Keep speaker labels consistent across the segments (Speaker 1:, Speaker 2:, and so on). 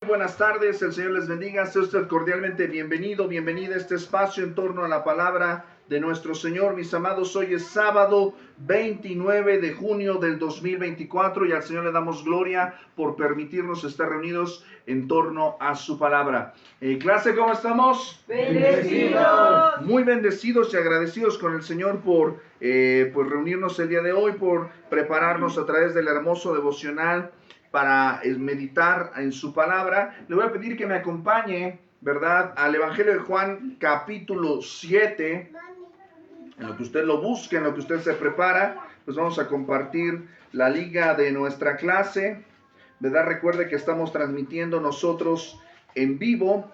Speaker 1: Buenas tardes, el Señor les bendiga, sea usted cordialmente bienvenido, bienvenida a este espacio en torno a la palabra de nuestro Señor. Mis amados, hoy es sábado 29 de junio del 2024 y al Señor le damos gloria por permitirnos estar reunidos en torno a su palabra. Clase, ¿cómo estamos?
Speaker 2: Bendecidos.
Speaker 1: Muy bendecidos y agradecidos con el Señor por pues reunirnos el día de hoy, por prepararnos a través del hermoso devocional para meditar en su palabra. Le voy a pedir que me acompañe, ¿verdad?, al Evangelio de Juan, capítulo 7. En lo que usted lo busque, en lo que usted se prepara, pues vamos a compartir la liga de nuestra clase, ¿verdad? Recuerde que estamos transmitiendo nosotros en vivo.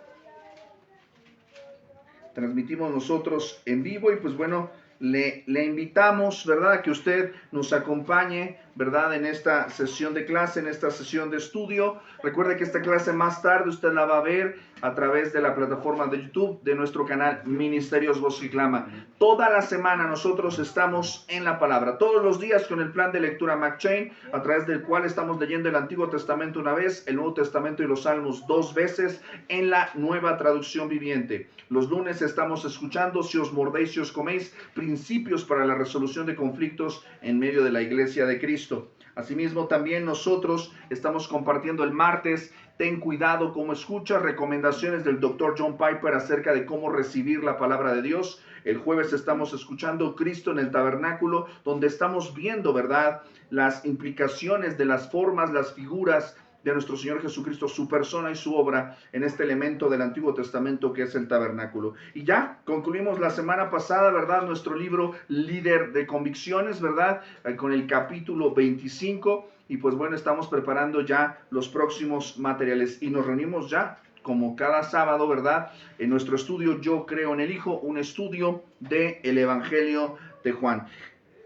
Speaker 1: Transmitimos nosotros en vivo y pues bueno, le invitamos, ¿verdad?, a que usted nos acompañe, ¿verdad?, en esta sesión de clase, en esta sesión de estudio. Recuerde que esta clase más tarde usted la va a ver a través de la plataforma de YouTube de nuestro canal Ministerios Voz y Clama. Toda la semana nosotros estamos en la palabra, todos los días con el plan de lectura McChain, a través del cual estamos leyendo el Antiguo Testamento una vez, el Nuevo Testamento y los Salmos dos veces en la Nueva Traducción Viviente. Los lunes estamos escuchando Si os mordéis, si os coméis, principios para la resolución de conflictos en medio de la Iglesia de Cristo. Asimismo, también nosotros estamos compartiendo el martes Ten cuidado cómo escuchas, recomendaciones del Dr. John Piper acerca de cómo recibir la palabra de Dios. El jueves estamos escuchando Cristo en el tabernáculo, donde estamos viendo, ¿verdad?, las implicaciones de las formas, las figuras de nuestro Señor Jesucristo, su persona y su obra en este elemento del Antiguo Testamento que es el tabernáculo. Y ya concluimos la semana pasada, ¿verdad?, nuestro libro Líder de Convicciones, ¿verdad?, con el capítulo 25. Y pues bueno, estamos preparando ya los próximos materiales y nos reunimos ya como cada sábado, ¿verdad?, en nuestro estudio Yo Creo en el Hijo, un estudio del Evangelio de Juan.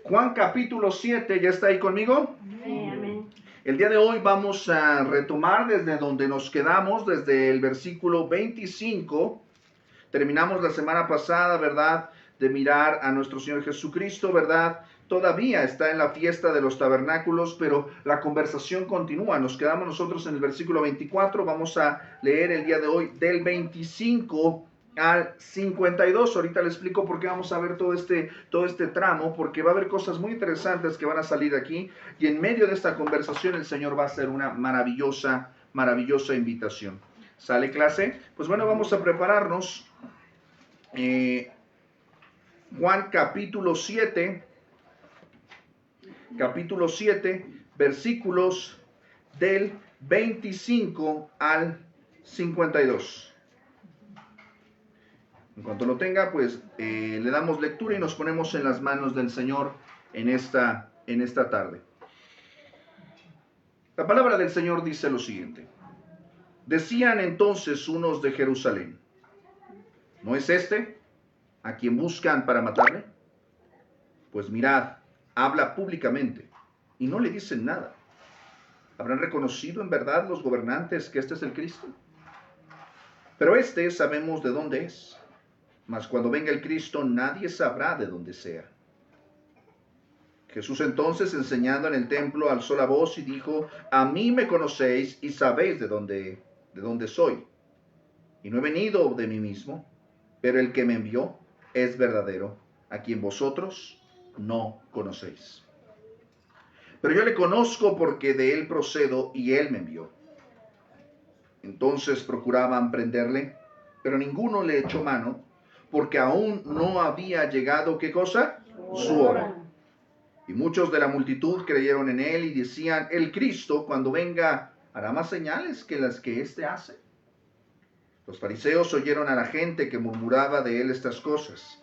Speaker 1: Juan capítulo 7, ¿ya está ahí conmigo?
Speaker 2: Sí, amén.
Speaker 1: El día de hoy vamos a retomar desde donde nos quedamos, desde el versículo 25. Terminamos la semana pasada, ¿verdad?, de mirar a nuestro Señor Jesucristo, ¿verdad? Todavía está en la fiesta de los tabernáculos, pero la conversación continúa. Nos quedamos nosotros en el versículo 24. Vamos a leer el día de hoy del 25 al 52. Ahorita le explico por qué vamos a ver todo este tramo, porque va a haber cosas muy interesantes que van a salir aquí, y en medio de esta conversación el Señor va a hacer una maravillosa invitación. ¿Sale, clase? Pues bueno, vamos a prepararnos. Juan capítulo 7, versículos del 25 al 52. En cuanto lo tenga, pues le damos lectura y nos ponemos en las manos del Señor en esta tarde. La palabra del Señor dice lo siguiente. Decían entonces unos de Jerusalén, ¿no es este a quien buscan para matarle? Pues mirad, habla públicamente y no le dicen nada. ¿Habrán reconocido en verdad los gobernantes que este es el Cristo? Pero este sabemos de dónde es. Mas cuando venga el Cristo, nadie sabrá de dónde sea. Jesús entonces, enseñando en el templo, alzó la voz y dijo, a mí me conocéis y sabéis de dónde soy. Y no he venido de mí mismo, pero el que me envió es verdadero, a quien vosotros no conocéis. Pero yo le conozco porque de él procedo y él me envió. Entonces procuraban prenderle, pero ninguno le echó mano, porque aún no había llegado, ¿qué cosa? Su hora. Y muchos de la multitud creyeron en él y decían, el Cristo, cuando venga, hará más señales que las que éste hace. Los fariseos oyeron a la gente que murmuraba de él estas cosas.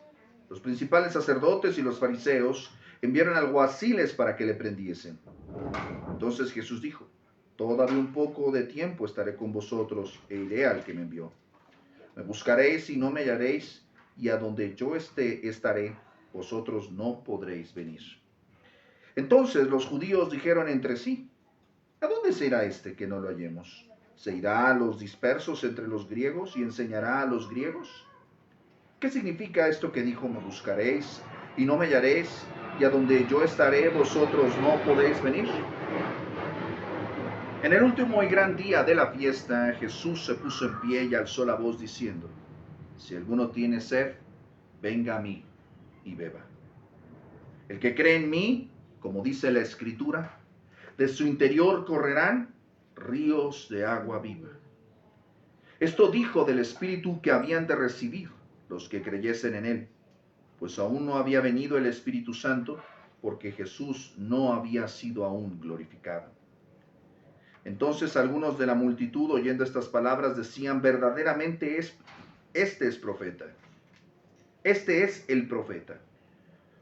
Speaker 1: Los principales sacerdotes y los fariseos enviaron alguaciles para que le prendiesen. Entonces Jesús dijo, todavía un poco de tiempo estaré con vosotros e iré al que me envió. Me buscaréis y no me hallaréis, y a donde yo estaré, vosotros no podréis venir. Entonces los judíos dijeron entre sí, ¿a dónde se irá este que no lo hallemos? ¿Se irá a los dispersos entre los griegos y enseñará a los griegos? ¿Qué significa esto que dijo, me buscaréis y no me hallaréis, y a donde yo estaré, vosotros no podéis venir? En el último y gran día de la fiesta, Jesús se puso en pie y alzó la voz diciendo: si alguno tiene sed, venga a mí y beba. El que cree en mí, como dice la Escritura, de su interior correrán ríos de agua viva. Esto dijo del Espíritu que habían de recibir los que creyesen en él, pues aún no había venido el Espíritu Santo, porque Jesús no había sido aún glorificado. Entonces algunos de la multitud, oyendo estas palabras, decían: verdaderamente este es profeta. Este es el profeta.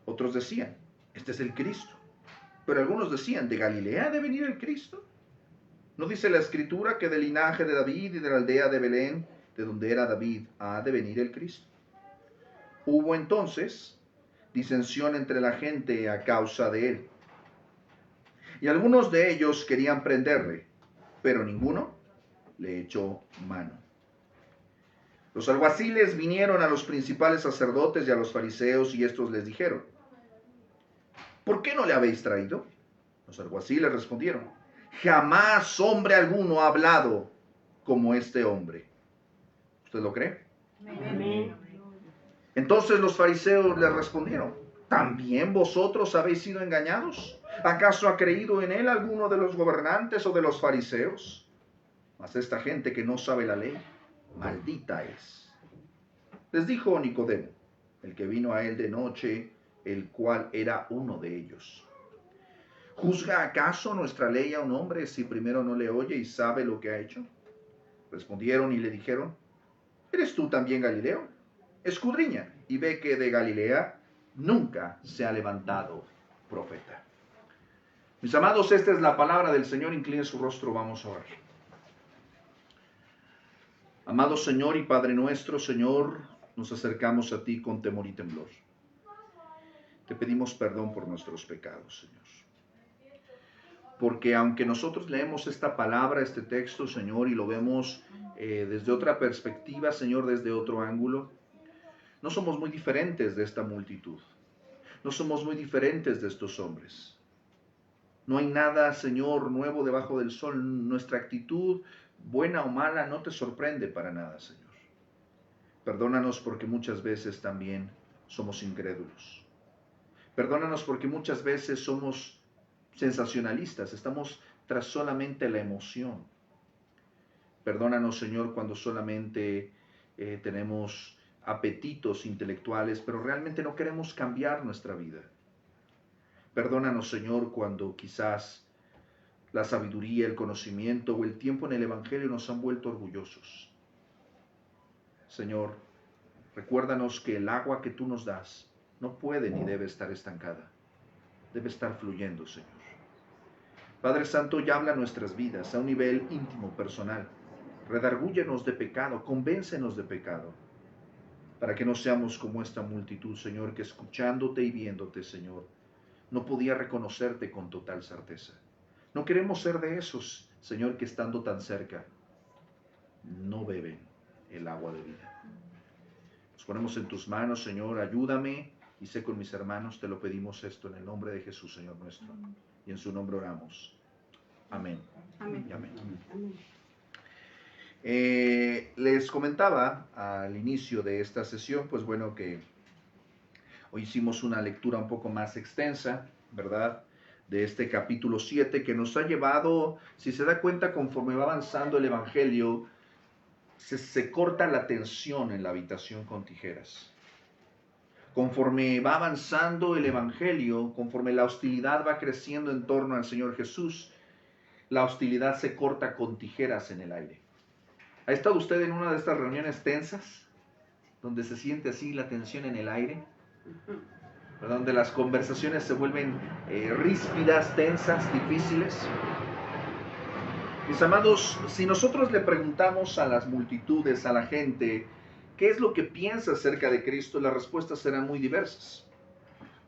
Speaker 1: Otros decían: este es el Cristo. Pero algunos decían: ¿de Galilea ha de venir el Cristo? ¿No dice la Escritura que del linaje de David y de la aldea de Belén, de donde era David, ha de venir el Cristo? Hubo entonces disensión entre la gente a causa de él. Y algunos de ellos querían prenderle, pero ninguno le echó mano. Los alguaciles vinieron a los principales sacerdotes y a los fariseos, y estos les dijeron: ¿por qué no le habéis traído? Los alguaciles respondieron: jamás hombre alguno ha hablado como este hombre. ¿Usted lo cree?
Speaker 2: Amén.
Speaker 1: Entonces los fariseos le respondieron: ¿también vosotros habéis sido engañados? ¿Acaso ha creído en él alguno de los gobernantes o de los fariseos? Mas esta gente que no sabe la ley, maldita es. Les dijo Nicodemo, el que vino a él de noche, el cual era uno de ellos: ¿juzga acaso nuestra ley a un hombre si primero no le oye y sabe lo que ha hecho? Respondieron y le dijeron: ¿eres tú también Galileo? Escudriña y ve que de Galilea nunca se ha levantado profeta. Mis amados, esta es la palabra del Señor. Incline su rostro, vamos a orar. Amado Señor y Padre nuestro, Señor, nos acercamos a ti con temor y temblor. Te pedimos perdón por nuestros pecados, Señor. Porque aunque nosotros leemos esta palabra, este texto, Señor, y lo vemos desde otra perspectiva, Señor, desde otro ángulo, no somos muy diferentes de esta multitud. No somos muy diferentes de estos hombres. No hay nada, Señor, nuevo debajo del sol. Nuestra actitud, buena o mala, no te sorprende para nada, Señor. Perdónanos porque muchas veces también somos incrédulos. Perdónanos porque muchas veces somos sensacionalistas, estamos tras solamente la emoción. Perdónanos, Señor, cuando solamente tenemos apetitos intelectuales, pero realmente no queremos cambiar nuestra vida. Perdónanos, Señor, cuando quizás la sabiduría, el conocimiento o el tiempo en el Evangelio nos han vuelto orgullosos. Señor, recuérdanos que el agua que tú nos das no puede ni debe estar estancada. Debe estar fluyendo, Señor. Padre Santo, ya habla nuestras vidas a un nivel íntimo, personal. Redargúyenos de pecado, convéncenos de pecado, para que no seamos como esta multitud, Señor, que escuchándote y viéndote, Señor, no podía reconocerte con total certeza. No queremos ser de esos, Señor, que estando tan cerca, no beben el agua de vida. Nos ponemos en tus manos, Señor, ayúdame y sé con mis hermanos, te lo pedimos esto en el nombre de Jesús, Señor nuestro, y en su nombre oramos. Amén.
Speaker 2: Amén.
Speaker 1: Y amén.
Speaker 2: Amén.
Speaker 1: Les comentaba al inicio de esta sesión, pues bueno, que hoy hicimos una lectura un poco más extensa, ¿verdad?, de este capítulo 7, que nos ha llevado, si se da cuenta, conforme va avanzando el Evangelio, se corta la tensión en la habitación con tijeras. Conforme va avanzando el Evangelio, conforme la hostilidad va creciendo en torno al Señor Jesús, la hostilidad se corta con tijeras en el aire. ¿Ha estado usted en una de estas reuniones tensas, donde se siente así la tensión en el aire? Donde las conversaciones se vuelven ríspidas, tensas, difíciles. Mis amados, si nosotros le preguntamos a las multitudes, a la gente, ¿qué es lo que piensa acerca de Cristo?, las respuestas serán muy diversas.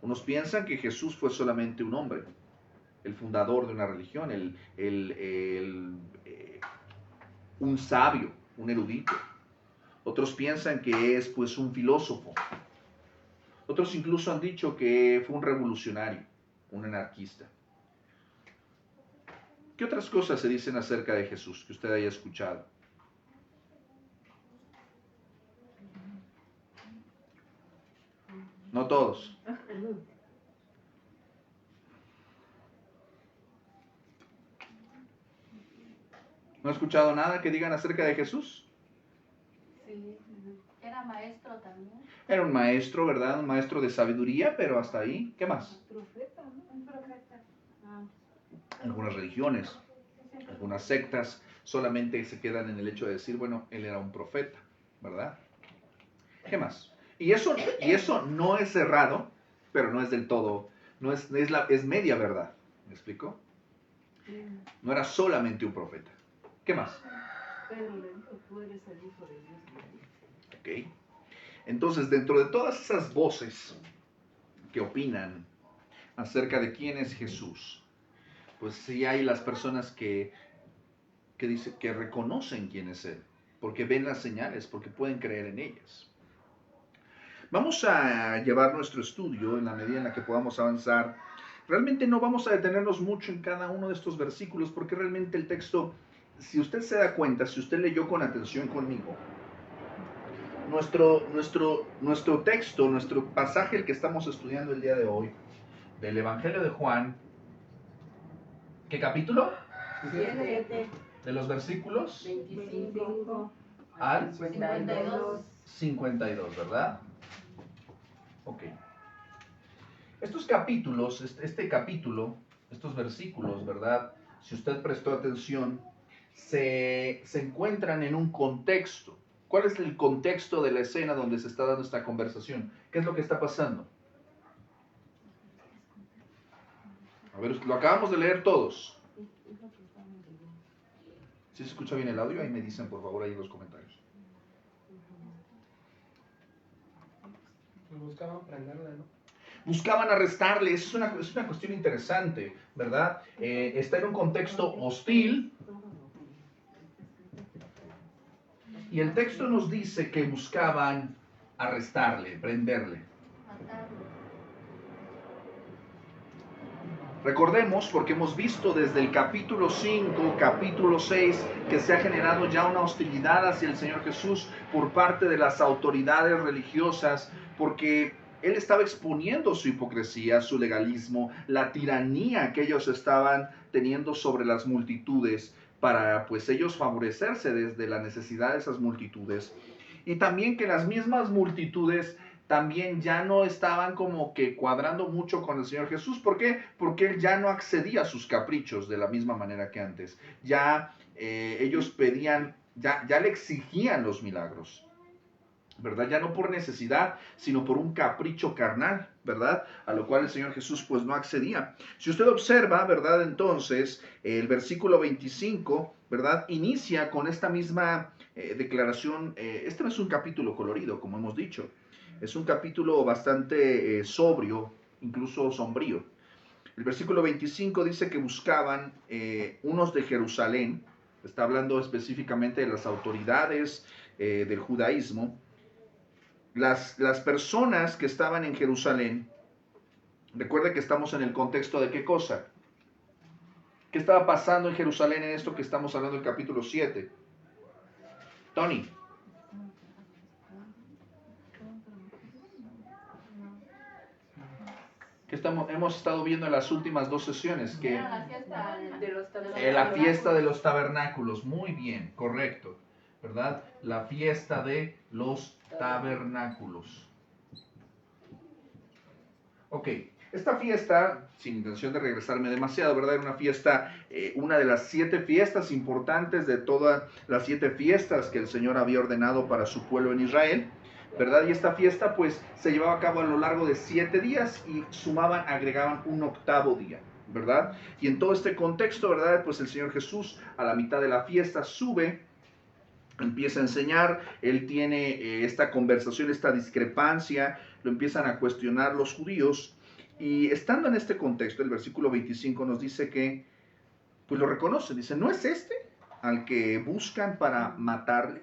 Speaker 1: Unos piensan que Jesús fue solamente un hombre, el fundador de una religión, un sabio, un erudito. Otros piensan que es pues un filósofo. Otros incluso han dicho que fue un revolucionario, un anarquista. ¿Qué otras cosas se dicen acerca de Jesús que usted haya escuchado? No todos. ¿No he escuchado nada que digan acerca de Jesús?
Speaker 2: Sí, era maestro también.
Speaker 1: Era un maestro, ¿verdad? Un maestro de sabiduría, pero hasta ahí. ¿Qué más?
Speaker 2: Profeta, ¿no? Un profeta.
Speaker 1: Algunas religiones, algunas sectas solamente se quedan en el hecho de decir, bueno, él era un profeta, ¿verdad? ¿Qué más? Y eso no es errado, pero no es del todo, es media verdad. ¿Me explico? No era solamente un profeta. ¿Qué más?
Speaker 2: Pero le dijo, tú eres el hijo de Dios.
Speaker 1: Ok. Entonces, dentro de todas esas voces que opinan acerca de quién es Jesús, pues sí hay las personas que dicen que reconocen quién es Él, porque ven las señales, porque pueden creer en ellas. Vamos a llevar nuestro estudio en la medida en la que podamos avanzar. Realmente no vamos a detenernos mucho en cada uno de estos versículos, porque realmente el texto, si usted se da cuenta, si usted leyó con atención conmigo, nuestro texto, nuestro pasaje, el que estamos estudiando el día de hoy, del Evangelio de Juan, ¿qué capítulo?
Speaker 2: 7,
Speaker 1: De los versículos
Speaker 2: 25
Speaker 1: al
Speaker 2: 52.
Speaker 1: ¿verdad? Ok. Estos capítulos, este capítulo, estos versículos, ¿verdad? Si usted prestó atención, se encuentran en un contexto. ¿Cuál es el contexto de la escena donde se está dando esta conversación? ¿Qué es lo que está pasando? A ver, lo acabamos de leer todos. ¿Sí se escucha bien el audio? Ahí me dicen, por favor, ahí en los comentarios.
Speaker 3: Buscaban prenderle, ¿no?
Speaker 1: Buscaban arrestarle. Es una cuestión interesante, ¿verdad? Está en un contexto hostil. Y el texto nos dice que buscaban arrestarle, prenderle. Recordemos, porque hemos visto desde el capítulo 5, capítulo 6, que se ha generado ya una hostilidad hacia el Señor Jesús por parte de las autoridades religiosas, porque Él estaba exponiendo su hipocresía, su legalismo, la tiranía que ellos estaban teniendo sobre las multitudes, para pues ellos favorecerse desde la necesidad de esas multitudes. Y también que las mismas multitudes también ya no estaban como que cuadrando mucho con el Señor Jesús. ¿Por qué? Porque Él ya no accedía a sus caprichos de la misma manera que antes. Ya ellos pedían, ya le exigían los milagros, ¿verdad? Ya no por necesidad, sino por un capricho carnal, ¿verdad? A lo cual el Señor Jesús pues no accedía. Si usted observa, ¿verdad? Entonces, el versículo 25, ¿verdad? Inicia con esta misma declaración. Este no es un capítulo colorido, como hemos dicho. Es un capítulo bastante sobrio, incluso sombrío. El versículo 25 dice que buscaban unos de Jerusalén. Está hablando específicamente de las autoridades del judaísmo. Las personas que estaban en Jerusalén, recuerde que estamos en el contexto de qué cosa. ¿Qué estaba pasando en Jerusalén en esto que estamos hablando del capítulo 7? Tony. Que hemos estado viendo en las últimas dos sesiones, que
Speaker 2: La fiesta de los
Speaker 1: la fiesta de los tabernáculos, muy bien, correcto, ¿verdad? La fiesta de los tabernáculos. Ok, esta fiesta, sin intención de regresarme demasiado, ¿verdad? Era una fiesta, una de las 7 fiestas importantes de todas las 7 fiestas que el Señor había ordenado para su pueblo en Israel, ¿verdad? Y esta fiesta pues se llevaba a cabo a lo largo de 7 días y agregaban un 8º día, ¿verdad? Y en todo este contexto, ¿verdad? Pues el Señor Jesús a la mitad de la fiesta sube, empieza a enseñar, Él tiene esta conversación, esta discrepancia, lo empiezan a cuestionar los judíos, y estando en este contexto, el versículo 25 nos dice que, pues lo reconocen, dice, ¿no es este al que buscan para matarle?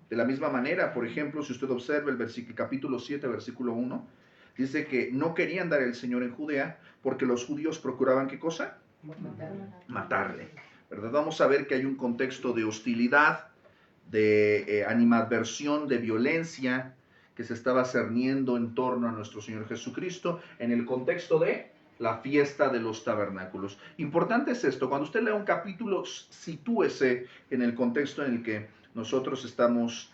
Speaker 1: De la misma manera, por ejemplo, si usted observa el capítulo 7, versículo 1, dice que no querían dar el Señor en Judea porque los judíos procuraban, ¿qué cosa? matarle, ¿verdad? Vamos a ver que hay un contexto de hostilidad, de animadversión, de violencia que se estaba cerniendo en torno a nuestro Señor Jesucristo en el contexto de la fiesta de los tabernáculos. Importante es esto, cuando usted lea un capítulo, sitúese en el contexto en el que nosotros estamos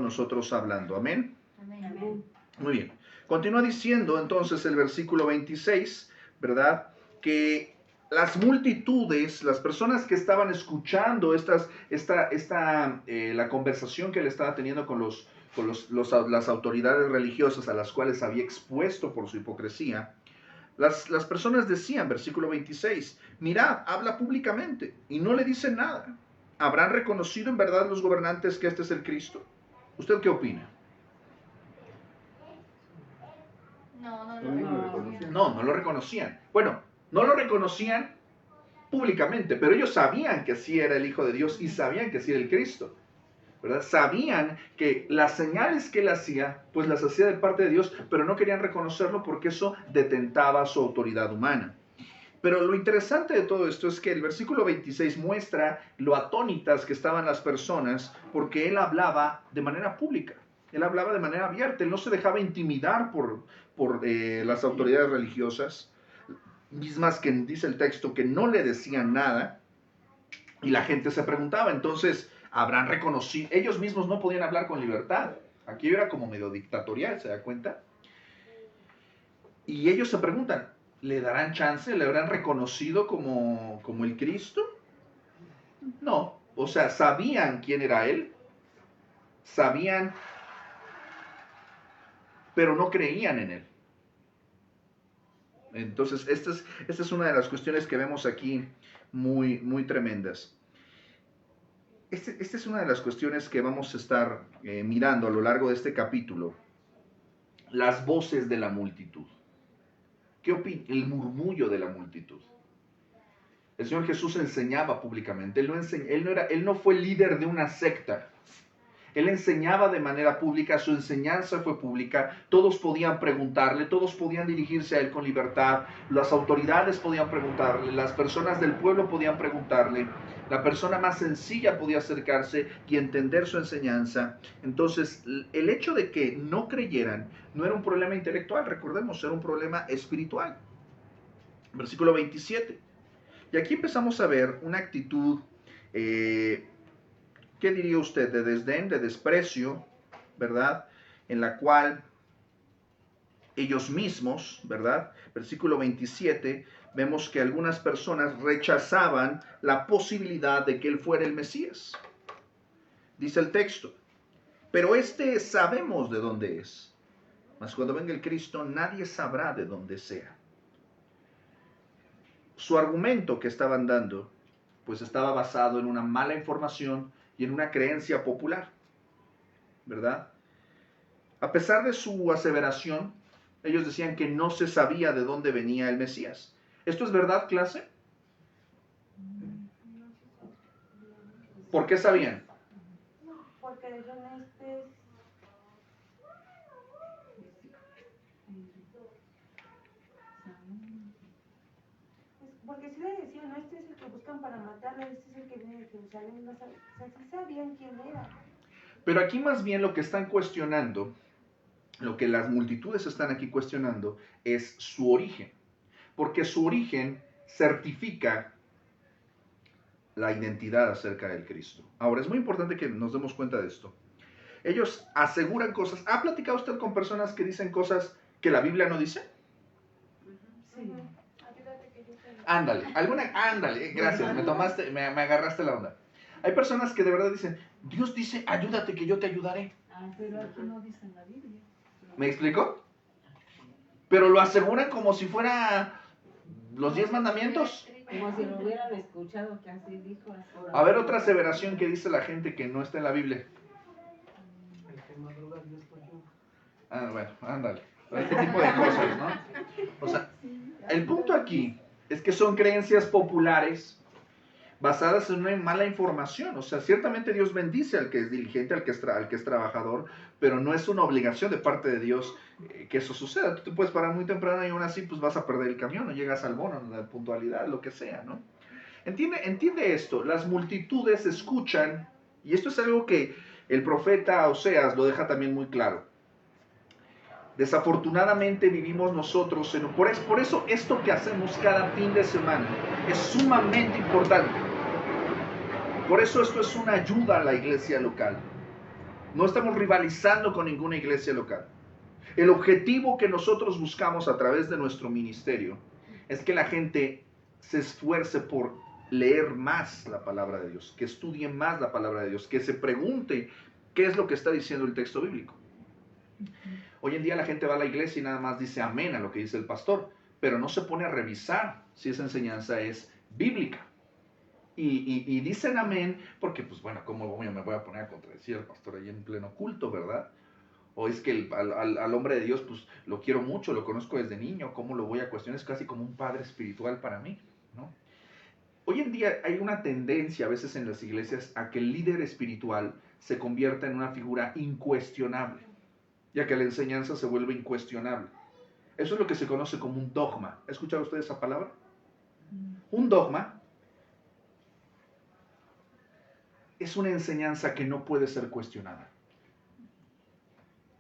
Speaker 1: nosotros hablando. ¿Amén?
Speaker 2: Amén.
Speaker 1: Muy bien. Continúa diciendo entonces el versículo 26, ¿verdad? Que las multitudes, las personas que estaban escuchando la conversación que él estaba teniendo con las autoridades religiosas a las cuales había expuesto por su hipocresía, las personas decían, versículo 26, mirad, habla públicamente y no le dicen nada. ¿Habrán reconocido en verdad los gobernantes que este es el Cristo? ¿Usted qué opina? No lo reconocían. Bueno, no lo reconocían públicamente, pero ellos sabían que sí era el Hijo de Dios y sabían que sí era el Cristo, ¿verdad? Sabían que las señales que él hacía, pues las hacía de parte de Dios, pero no querían reconocerlo porque eso detentaba su autoridad humana. Pero lo interesante de todo esto es que el versículo 26 muestra lo atónitas que estaban las personas porque él hablaba de manera pública, él hablaba de manera abierta, él no se dejaba intimidar por las autoridades religiosas, mismas que dice el texto que no le decían nada y la gente se preguntaba, entonces, ¿habrán reconocido? Ellos mismos no podían hablar con libertad, aquí era como medio dictatorial, ¿se da cuenta? Y ellos se preguntan, ¿le darán chance? ¿Le habrán reconocido como el Cristo? No, o sea, sabían quién era él, sabían, pero no creían en él. Entonces, esta es una de las cuestiones que vemos aquí muy, muy tremendas. Esta es una de las cuestiones que vamos a estar mirando a lo largo de este capítulo. Las voces de la multitud. ¿Qué opina? El murmullo de la multitud. El Señor Jesús enseñaba públicamente. Él no fue líder de una secta. Él enseñaba de manera pública, su enseñanza fue pública, todos podían preguntarle, todos podían dirigirse a él con libertad, las autoridades podían preguntarle, las personas del pueblo podían preguntarle, la persona más sencilla podía acercarse y entender su enseñanza. Entonces, el hecho de que no creyeran no era un problema intelectual, recordemos, era un problema espiritual. Versículo 27. Y aquí empezamos a ver una actitud, ¿qué diría usted? De desdén, de desprecio, ¿verdad? En la cual ellos mismos, ¿verdad? Versículo 27, vemos que algunas personas rechazaban la posibilidad de que él fuera el Mesías. Dice el texto, pero este sabemos de dónde es, mas cuando venga el Cristo nadie sabrá de dónde sea. Su argumento que estaban dando, pues estaba basado en una mala información y en una creencia popular, ¿verdad? A pesar de su aseveración, ellos decían que no se sabía de dónde venía el Mesías. ¿Esto es verdad, clase? ¿Por qué sabían?
Speaker 3: Porque dijeron porque si le decían, no, este es el que buscan para matarlo, este es el que viene de Jerusalén, o sea, sí sabían quién era.
Speaker 1: Pero aquí más bien lo que están cuestionando, lo que las multitudes están aquí cuestionando, es su origen. Porque su origen certifica la identidad acerca del Cristo. Ahora, es muy importante que nos demos cuenta de esto. Ellos aseguran cosas. ¿Ha platicado usted con personas que dicen cosas que la Biblia no dice?
Speaker 3: Sí.
Speaker 1: Ándale, gracias, me agarraste la onda. Hay personas que de verdad dicen, Dios dice, ayúdate que yo te ayudaré.
Speaker 2: Pero aquí no dice en la Biblia.
Speaker 1: ¿Me explico? Pero lo aseguran como si fuera los 10 mandamientos.
Speaker 2: Como si lo hubieran escuchado que así dijo.
Speaker 1: A ver, otra aseveración que dice la gente que no está en la Biblia. Bueno, ándale. Este tipo de cosas, ¿no? O sea, el punto aquí es que son creencias populares basadas en una mala información. O sea, ciertamente Dios bendice al que es diligente, al que es trabajador, pero no es una obligación de parte de Dios que eso suceda. Tú te puedes parar muy temprano y aún así pues vas a perder el camión, no llegas al bono, la puntualidad, lo que sea, ¿no? Entiende esto, las multitudes escuchan, y esto es algo que el profeta Oseas lo deja también muy claro. Desafortunadamente vivimos nosotros, por eso esto que hacemos cada fin de semana es sumamente importante. Por eso esto es una ayuda a la iglesia local. No estamos rivalizando con ninguna iglesia local. El objetivo que nosotros buscamos a través de nuestro ministerio es que la gente se esfuerce por leer más la palabra de Dios, que estudie más la palabra de Dios, que se pregunte qué es lo que está diciendo el texto bíblico. Hoy en día la gente va a la iglesia y nada más dice amén a lo que dice el pastor, pero no se pone a revisar si esa enseñanza es bíblica. Y dicen amén porque, pues bueno, ¿cómo me voy a poner a contradecir al pastor ahí en pleno culto, verdad? O es que al hombre de Dios, pues lo quiero mucho, lo conozco desde niño, ¿cómo lo voy a cuestionar? Es casi como un padre espiritual para mí, ¿no? Hoy en día hay una tendencia a veces en las iglesias a que el líder espiritual se convierta en una figura incuestionable, ya que la enseñanza se vuelve incuestionable. Eso es lo que se conoce como un dogma. ¿Ha escuchado usted esa palabra? Un dogma es una enseñanza que no puede ser cuestionada.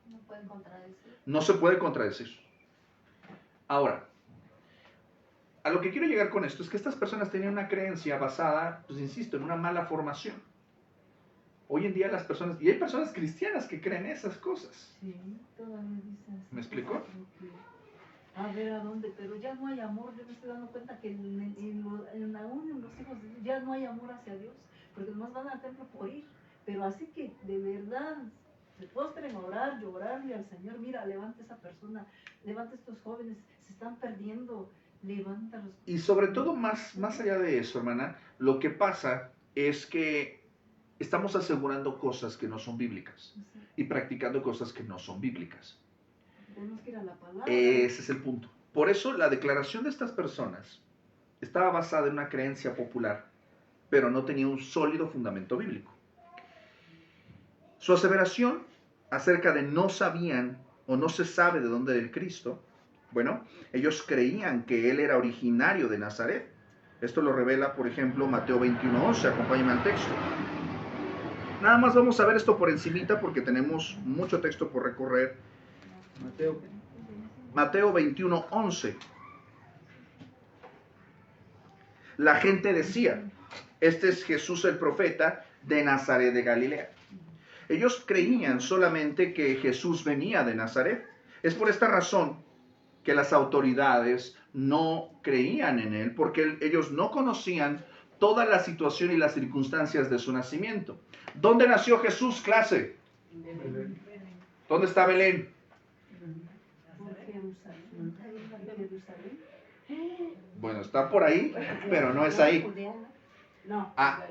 Speaker 3: No pueden contradecir.
Speaker 1: No se puede contradecir. Ahora, a lo que quiero llegar con esto es que estas personas tenían una creencia basada, pues insisto, en una mala formación. Hoy en día las personas, y hay personas cristianas que creen esas cosas.
Speaker 2: Sí, todavía dicen.
Speaker 1: ¿Me explicó?
Speaker 2: A ver a dónde, pero ya no hay amor. Yo me estoy dando cuenta que aún en los hijos de Dios ya no hay amor hacia Dios, porque nomás van al templo por ir. Pero así que de verdad se postren a orar, llorarle al Señor. Mira, levanta esa persona, levanta estos jóvenes, se están perdiendo, levántalos.
Speaker 1: Y sobre todo, más allá de eso, hermana, lo que pasa es que estamos asegurando cosas que no son bíblicas y practicando cosas que no son bíblicas.
Speaker 2: Tenemos que ir a la palabra.
Speaker 1: Ese es el punto. Por eso la declaración de estas personas estaba basada en una creencia popular, pero no tenía un sólido fundamento bíblico. Su aseveración acerca de no sabían o no se sabe de dónde era el Cristo, bueno, ellos creían que él era originario de Nazaret. Esto lo revela, por ejemplo, Mateo 21:11. Acompáñenme al texto. Nada más vamos a ver esto por encimita porque tenemos mucho texto por recorrer. Mateo 21:11. La gente decía, este es Jesús el profeta de Nazaret de Galilea. Ellos creían solamente que Jesús venía de Nazaret. Es por esta razón que las autoridades no creían en él, porque ellos no conocían toda la situación y las circunstancias de su nacimiento. ¿Dónde nació Jesús, clase?
Speaker 2: Belén.
Speaker 1: ¿Dónde está Belén?
Speaker 2: Por Jerusalén. Jerusalén.
Speaker 1: Bueno, está por ahí, pero no es ahí.
Speaker 3: Judea, no.
Speaker 1: Ah,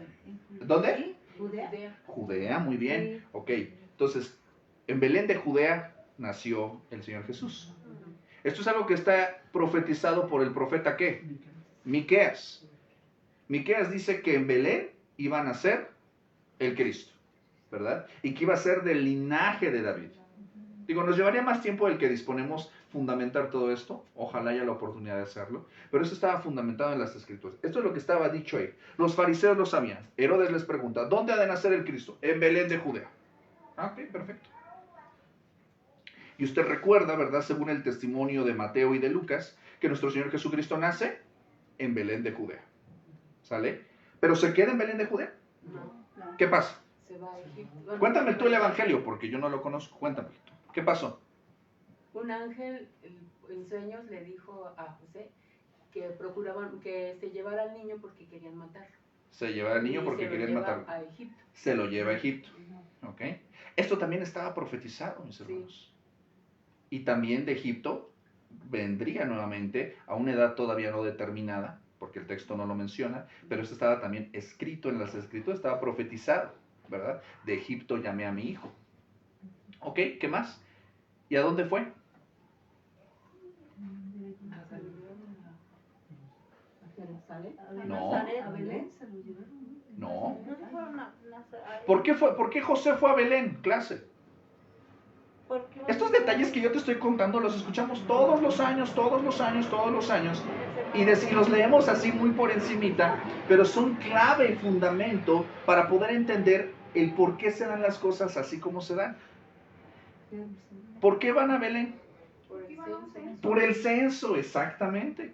Speaker 1: ¿dónde?
Speaker 3: Judea.
Speaker 1: Judea, muy bien. Ok, entonces, en Belén de Judea nació el Señor Jesús. Esto es algo que está profetizado por el profeta ¿qué? Miqueas. Miqueas dice que en Belén iba a nacer el Cristo, ¿verdad? Y que iba a ser del linaje de David. Digo, nos llevaría más tiempo del que disponemos fundamentar todo esto. Ojalá haya la oportunidad de hacerlo. Pero eso estaba fundamentado en las Escrituras. Esto es lo que estaba dicho ahí. Los fariseos lo sabían. Herodes les pregunta, ¿dónde ha de nacer el Cristo? En Belén de Judea. Ah, ok, perfecto. Y usted recuerda, ¿verdad? Según el testimonio de Mateo y de Lucas, que nuestro Señor Jesucristo nace en Belén de Judea. ¿Sale? ¿Pero se queda en Belén de Judea?
Speaker 3: No.
Speaker 1: ¿Qué pasa?
Speaker 3: Se va a Egipto.
Speaker 1: Cuéntame tú el Evangelio, porque yo no lo conozco. Cuéntame tú. ¿Qué pasó?
Speaker 4: Un ángel en sueños le dijo a José que procuraban que se llevara al niño porque querían matarlo.
Speaker 1: Se lleva al niño
Speaker 4: Y
Speaker 1: porque
Speaker 4: se lo
Speaker 1: querían
Speaker 4: lleva
Speaker 1: matarlo.
Speaker 4: a Egipto.
Speaker 1: Se lo lleva a Egipto. ¿Ok? Esto también estaba profetizado, mis hermanos. Y también de Egipto vendría nuevamente a una edad todavía no determinada, porque el texto no lo menciona, pero esto estaba también escrito en las Escrituras, estaba profetizado, ¿verdad? De Egipto llamé a mi hijo. ¿Ok? ¿Qué más? ¿Y a dónde fue?
Speaker 4: Nazaret.
Speaker 1: No.
Speaker 2: A Belén se lo llevaron.
Speaker 1: No.
Speaker 3: No fueron a
Speaker 1: ¿Por qué José fue a Belén, clase? Estos detalles que yo te estoy contando los escuchamos todos los años, y los leemos así muy por encimita, pero son clave y fundamento para poder entender el por qué se dan las cosas así como se dan. ¿Por qué van a Belén? Por el censo, exactamente.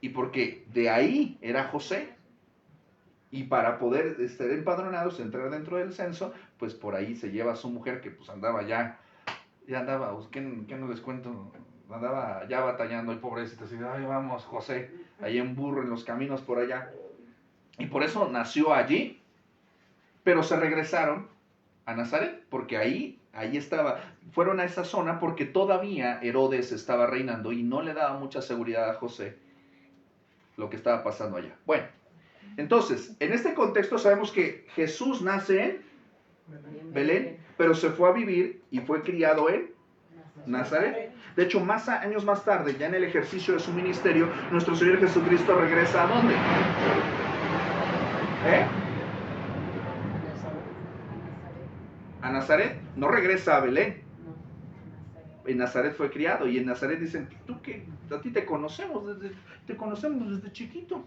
Speaker 1: Y porque de ahí era José. Y para poder estar empadronados, entrar dentro del censo, pues por ahí se lleva a su mujer que pues andaba ya andaba, ¿qué no les cuento? Andaba ya batallando el pobrecito, así, ay vamos José, ahí en burro, en los caminos por allá. Y por eso nació allí, pero se regresaron a Nazaret, porque ahí estaba, fueron a esa zona porque todavía Herodes estaba reinando y no le daba mucha seguridad a José lo que estaba pasando allá. Bueno, entonces, en este contexto sabemos que Jesús nace en Belén, pero se fue a vivir y fue criado en Nazaret. De hecho, años más tarde, ya en el ejercicio de su ministerio, nuestro Señor Jesucristo regresa ¿a dónde? A Nazaret. No regresa a Belén. En Nazaret fue criado y en Nazaret dicen, ¿tú qué? A ti te conocemos desde chiquito.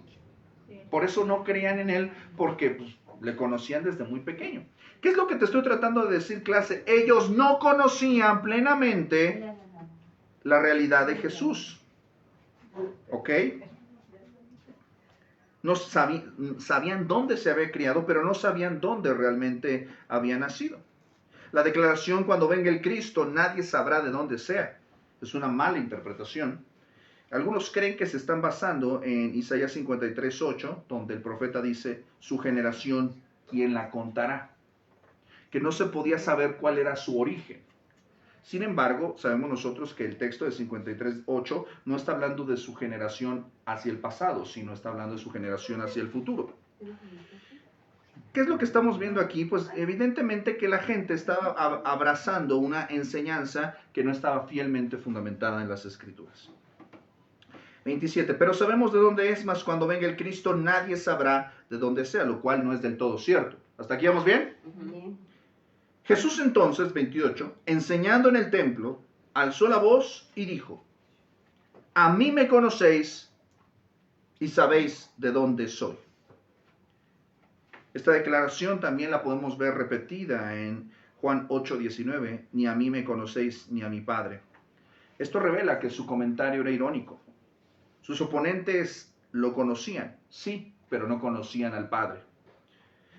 Speaker 1: Por eso no creían en él, porque pues, le conocían desde muy pequeño. ¿Qué es lo que te estoy tratando de decir, clase? Ellos no conocían plenamente la realidad de Jesús. ¿Ok? No sabían dónde se había criado, pero no sabían dónde realmente había nacido. La declaración, cuando venga el Cristo, nadie sabrá de dónde sea. Es una mala interpretación. Algunos creen que se están basando en Isaías 53:8, donde el profeta dice, su generación, ¿quién la contará? Que no se podía saber cuál era su origen. Sin embargo, sabemos nosotros que el texto de 53:8 no está hablando de su generación hacia el pasado, sino está hablando de su generación hacia el futuro. ¿Qué es lo que estamos viendo aquí? Pues evidentemente que la gente estaba abrazando una enseñanza que no estaba fielmente fundamentada en las Escrituras. 27. Pero sabemos de dónde es, mas cuando venga el Cristo nadie sabrá de dónde sea, lo cual no es del todo cierto. ¿Hasta aquí vamos bien? Jesús entonces, 28, enseñando en el templo, alzó la voz y dijo, a mí me conocéis y sabéis de dónde soy. Esta declaración también la podemos ver repetida en Juan 8:19, ni a mí me conocéis ni a mi Padre. Esto revela que su comentario era irónico. Sus oponentes lo conocían, sí, pero no conocían al Padre.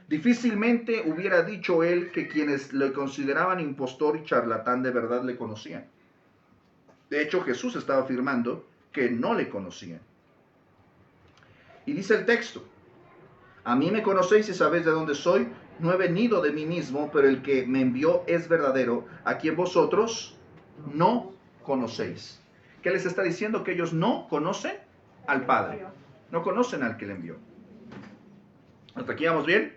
Speaker 1: Difícilmente hubiera dicho él que quienes le consideraban impostor y charlatán de verdad le conocían. De hecho, Jesús estaba afirmando que no le conocían. Y dice el texto, a mí me conocéis y sabéis de dónde soy, no he venido de mí mismo, pero el que me envió es verdadero, a quien vosotros no conocéis. ¿Qué les está diciendo? Que ellos no conocen al Padre, no conocen al que le envió. ¿Hasta aquí vamos bien?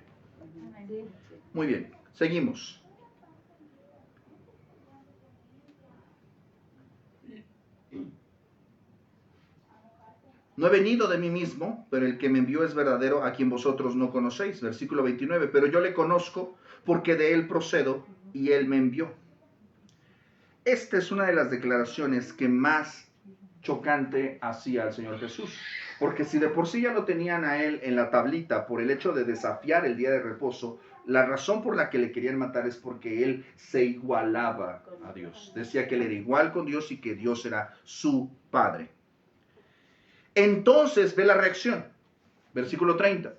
Speaker 1: Muy bien, seguimos. No he venido de mí mismo, pero el que me envió es verdadero, a quien vosotros no conocéis. Versículo 29, pero yo le conozco porque de él procedo y él me envió. Esta es una de las declaraciones que más chocante hacía al Señor Jesús. Porque si de por sí ya lo tenían a él en la tablita por el hecho de desafiar el día de reposo, la razón por la que le querían matar es porque él se igualaba a Dios. Decía que él era igual con Dios y que Dios era su Padre. Entonces ve la reacción. Versículo 30.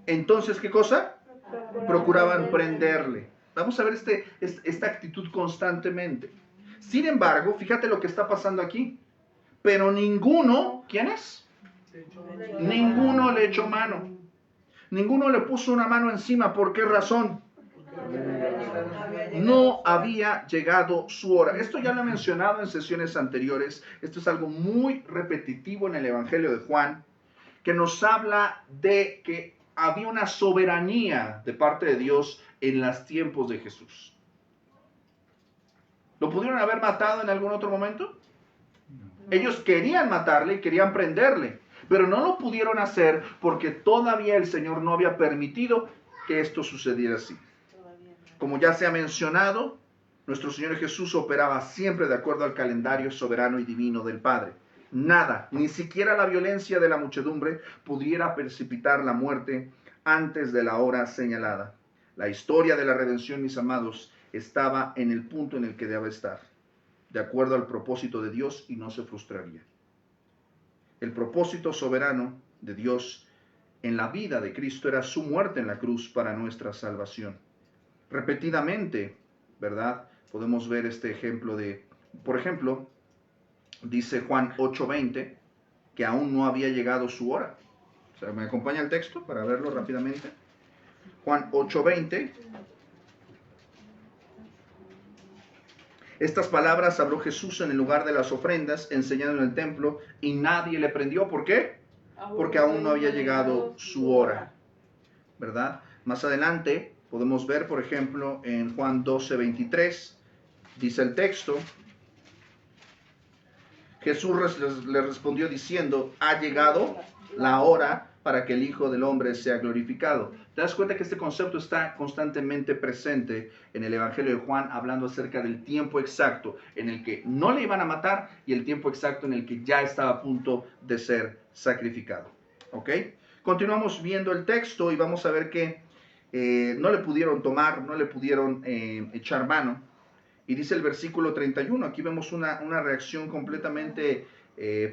Speaker 1: Entonces, ¿qué cosa? Procuraban prenderle. Vamos a ver esta actitud constantemente. Sin embargo, fíjate lo que está pasando aquí. Pero ninguno, ¿quién es? Ninguno le echó mano. Ninguno le puso una mano encima. ¿Por qué razón? No había llegado su hora. Esto ya lo he mencionado en sesiones anteriores. Esto es algo muy repetitivo en el Evangelio de Juan, que nos habla de que había una soberanía de parte de Dios en los tiempos de Jesús. ¿Lo pudieron haber matado en algún otro momento? Ellos querían matarle y querían prenderle, Pero no lo pudieron hacer porque todavía el Señor no había permitido que esto sucediera así. Como ya se ha mencionado, nuestro Señor Jesús operaba siempre de acuerdo al calendario soberano y divino del Padre. Nada, ni siquiera la violencia de la muchedumbre, pudiera precipitar la muerte antes de la hora señalada. La historia de la redención, mis amados, estaba en el punto en el que debe estar, de acuerdo al propósito de Dios, y no se frustraría. El propósito soberano de Dios en la vida de Cristo era su muerte en la cruz para nuestra salvación. Repetidamente, ¿verdad? Podemos ver este ejemplo de, por ejemplo, dice Juan 8:20, que aún no había llegado su hora. O sea, ¿me acompaña el texto para verlo rápidamente? Juan 8:20. Estas palabras habló Jesús en el lugar de las ofrendas, enseñando en el templo, y nadie le prendió. ¿Por qué? Porque aún no había llegado su hora, ¿verdad? Más adelante podemos ver, por ejemplo, en Juan 12:23, dice el texto, Jesús le respondió diciendo, ha llegado la hora para que el Hijo del Hombre sea glorificado. ¿Te das cuenta que este concepto está constantemente presente en el Evangelio de Juan, hablando acerca del tiempo exacto en el que no le iban a matar y el tiempo exacto en el que ya estaba a punto de ser sacrificado? ¿Ok? Continuamos viendo el texto y vamos a ver que no le pudieron tomar, no le pudieron echar mano. Y dice el versículo 31, aquí vemos una reacción completamente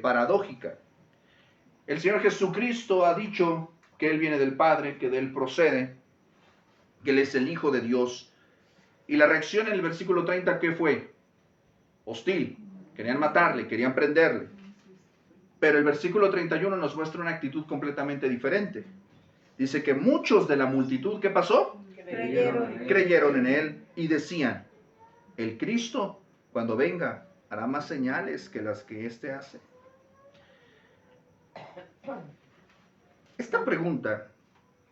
Speaker 1: paradójica. El Señor Jesucristo ha dicho que Él viene del Padre, que de Él procede, que Él es el Hijo de Dios. Y la reacción en el versículo 30, ¿qué fue? Hostil. Querían matarle, querían prenderle. Pero el versículo 31 nos muestra una actitud completamente diferente. Dice que muchos de la multitud, ¿qué pasó? Creyeron en Él y decían, el Cristo, cuando venga, hará más señales que las que éste hace. Esta pregunta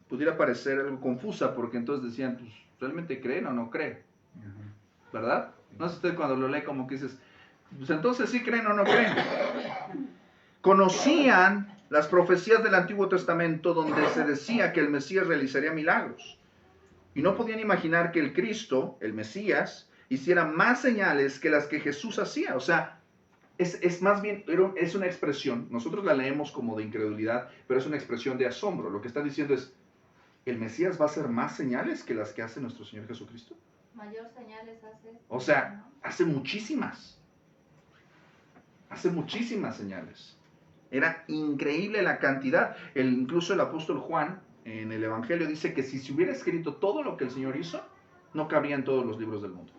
Speaker 1: pudiera parecer algo confusa, porque entonces decían, pues, ¿realmente creen o no creen? ¿Verdad? No sé, usted cuando lo lee como que dices, pues entonces sí creen o no creen. Conocían las profecías del Antiguo Testamento donde se decía que el Mesías realizaría milagros. Y no podían imaginar que el Cristo, el Mesías, hiciera más señales que las que Jesús hacía. O sea, es más bien, es una expresión, nosotros la leemos como de incredulidad, pero es una expresión de asombro. Lo que están diciendo es, ¿el Mesías va a hacer más señales que las que hace nuestro Señor Jesucristo?
Speaker 5: Mayor señales hace.
Speaker 1: O sea, hace muchísimas señales. Era increíble la cantidad. Incluso el apóstol Juan, en el Evangelio, dice que si se hubiera escrito todo lo que el Señor hizo, no cabría en todos los libros del mundo.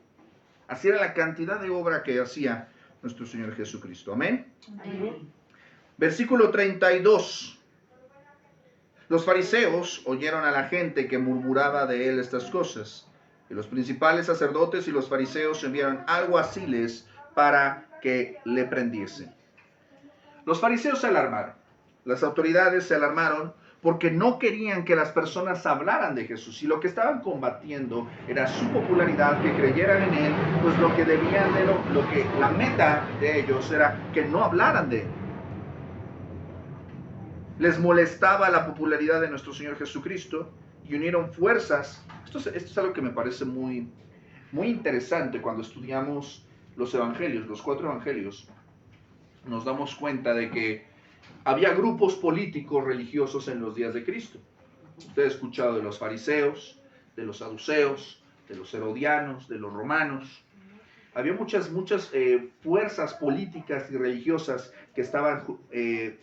Speaker 1: Así era la cantidad de obra que hacía nuestro Señor Jesucristo. Amén.
Speaker 5: Amén.
Speaker 1: Versículo 32. Los fariseos oyeron a la gente que murmuraba de él estas cosas. Y los principales sacerdotes y los fariseos enviaron alguaciles para que le prendiesen. Los fariseos se alarmaron. Las autoridades se alarmaron porque no querían que las personas hablaran de Jesús, y lo que estaban combatiendo era su popularidad, que creyeran en él, pues lo que debían de la meta de ellos era que no hablaran de él. Les molestaba la popularidad de nuestro Señor Jesucristo y unieron fuerzas. Esto es algo que me parece muy, muy interesante cuando estudiamos los evangelios, los 4 evangelios. Nos damos cuenta de que había grupos políticos religiosos en los días de Cristo. Usted ha escuchado de los fariseos, de los saduceos, de los herodianos, de los romanos. Había muchas fuerzas políticas y religiosas que estaban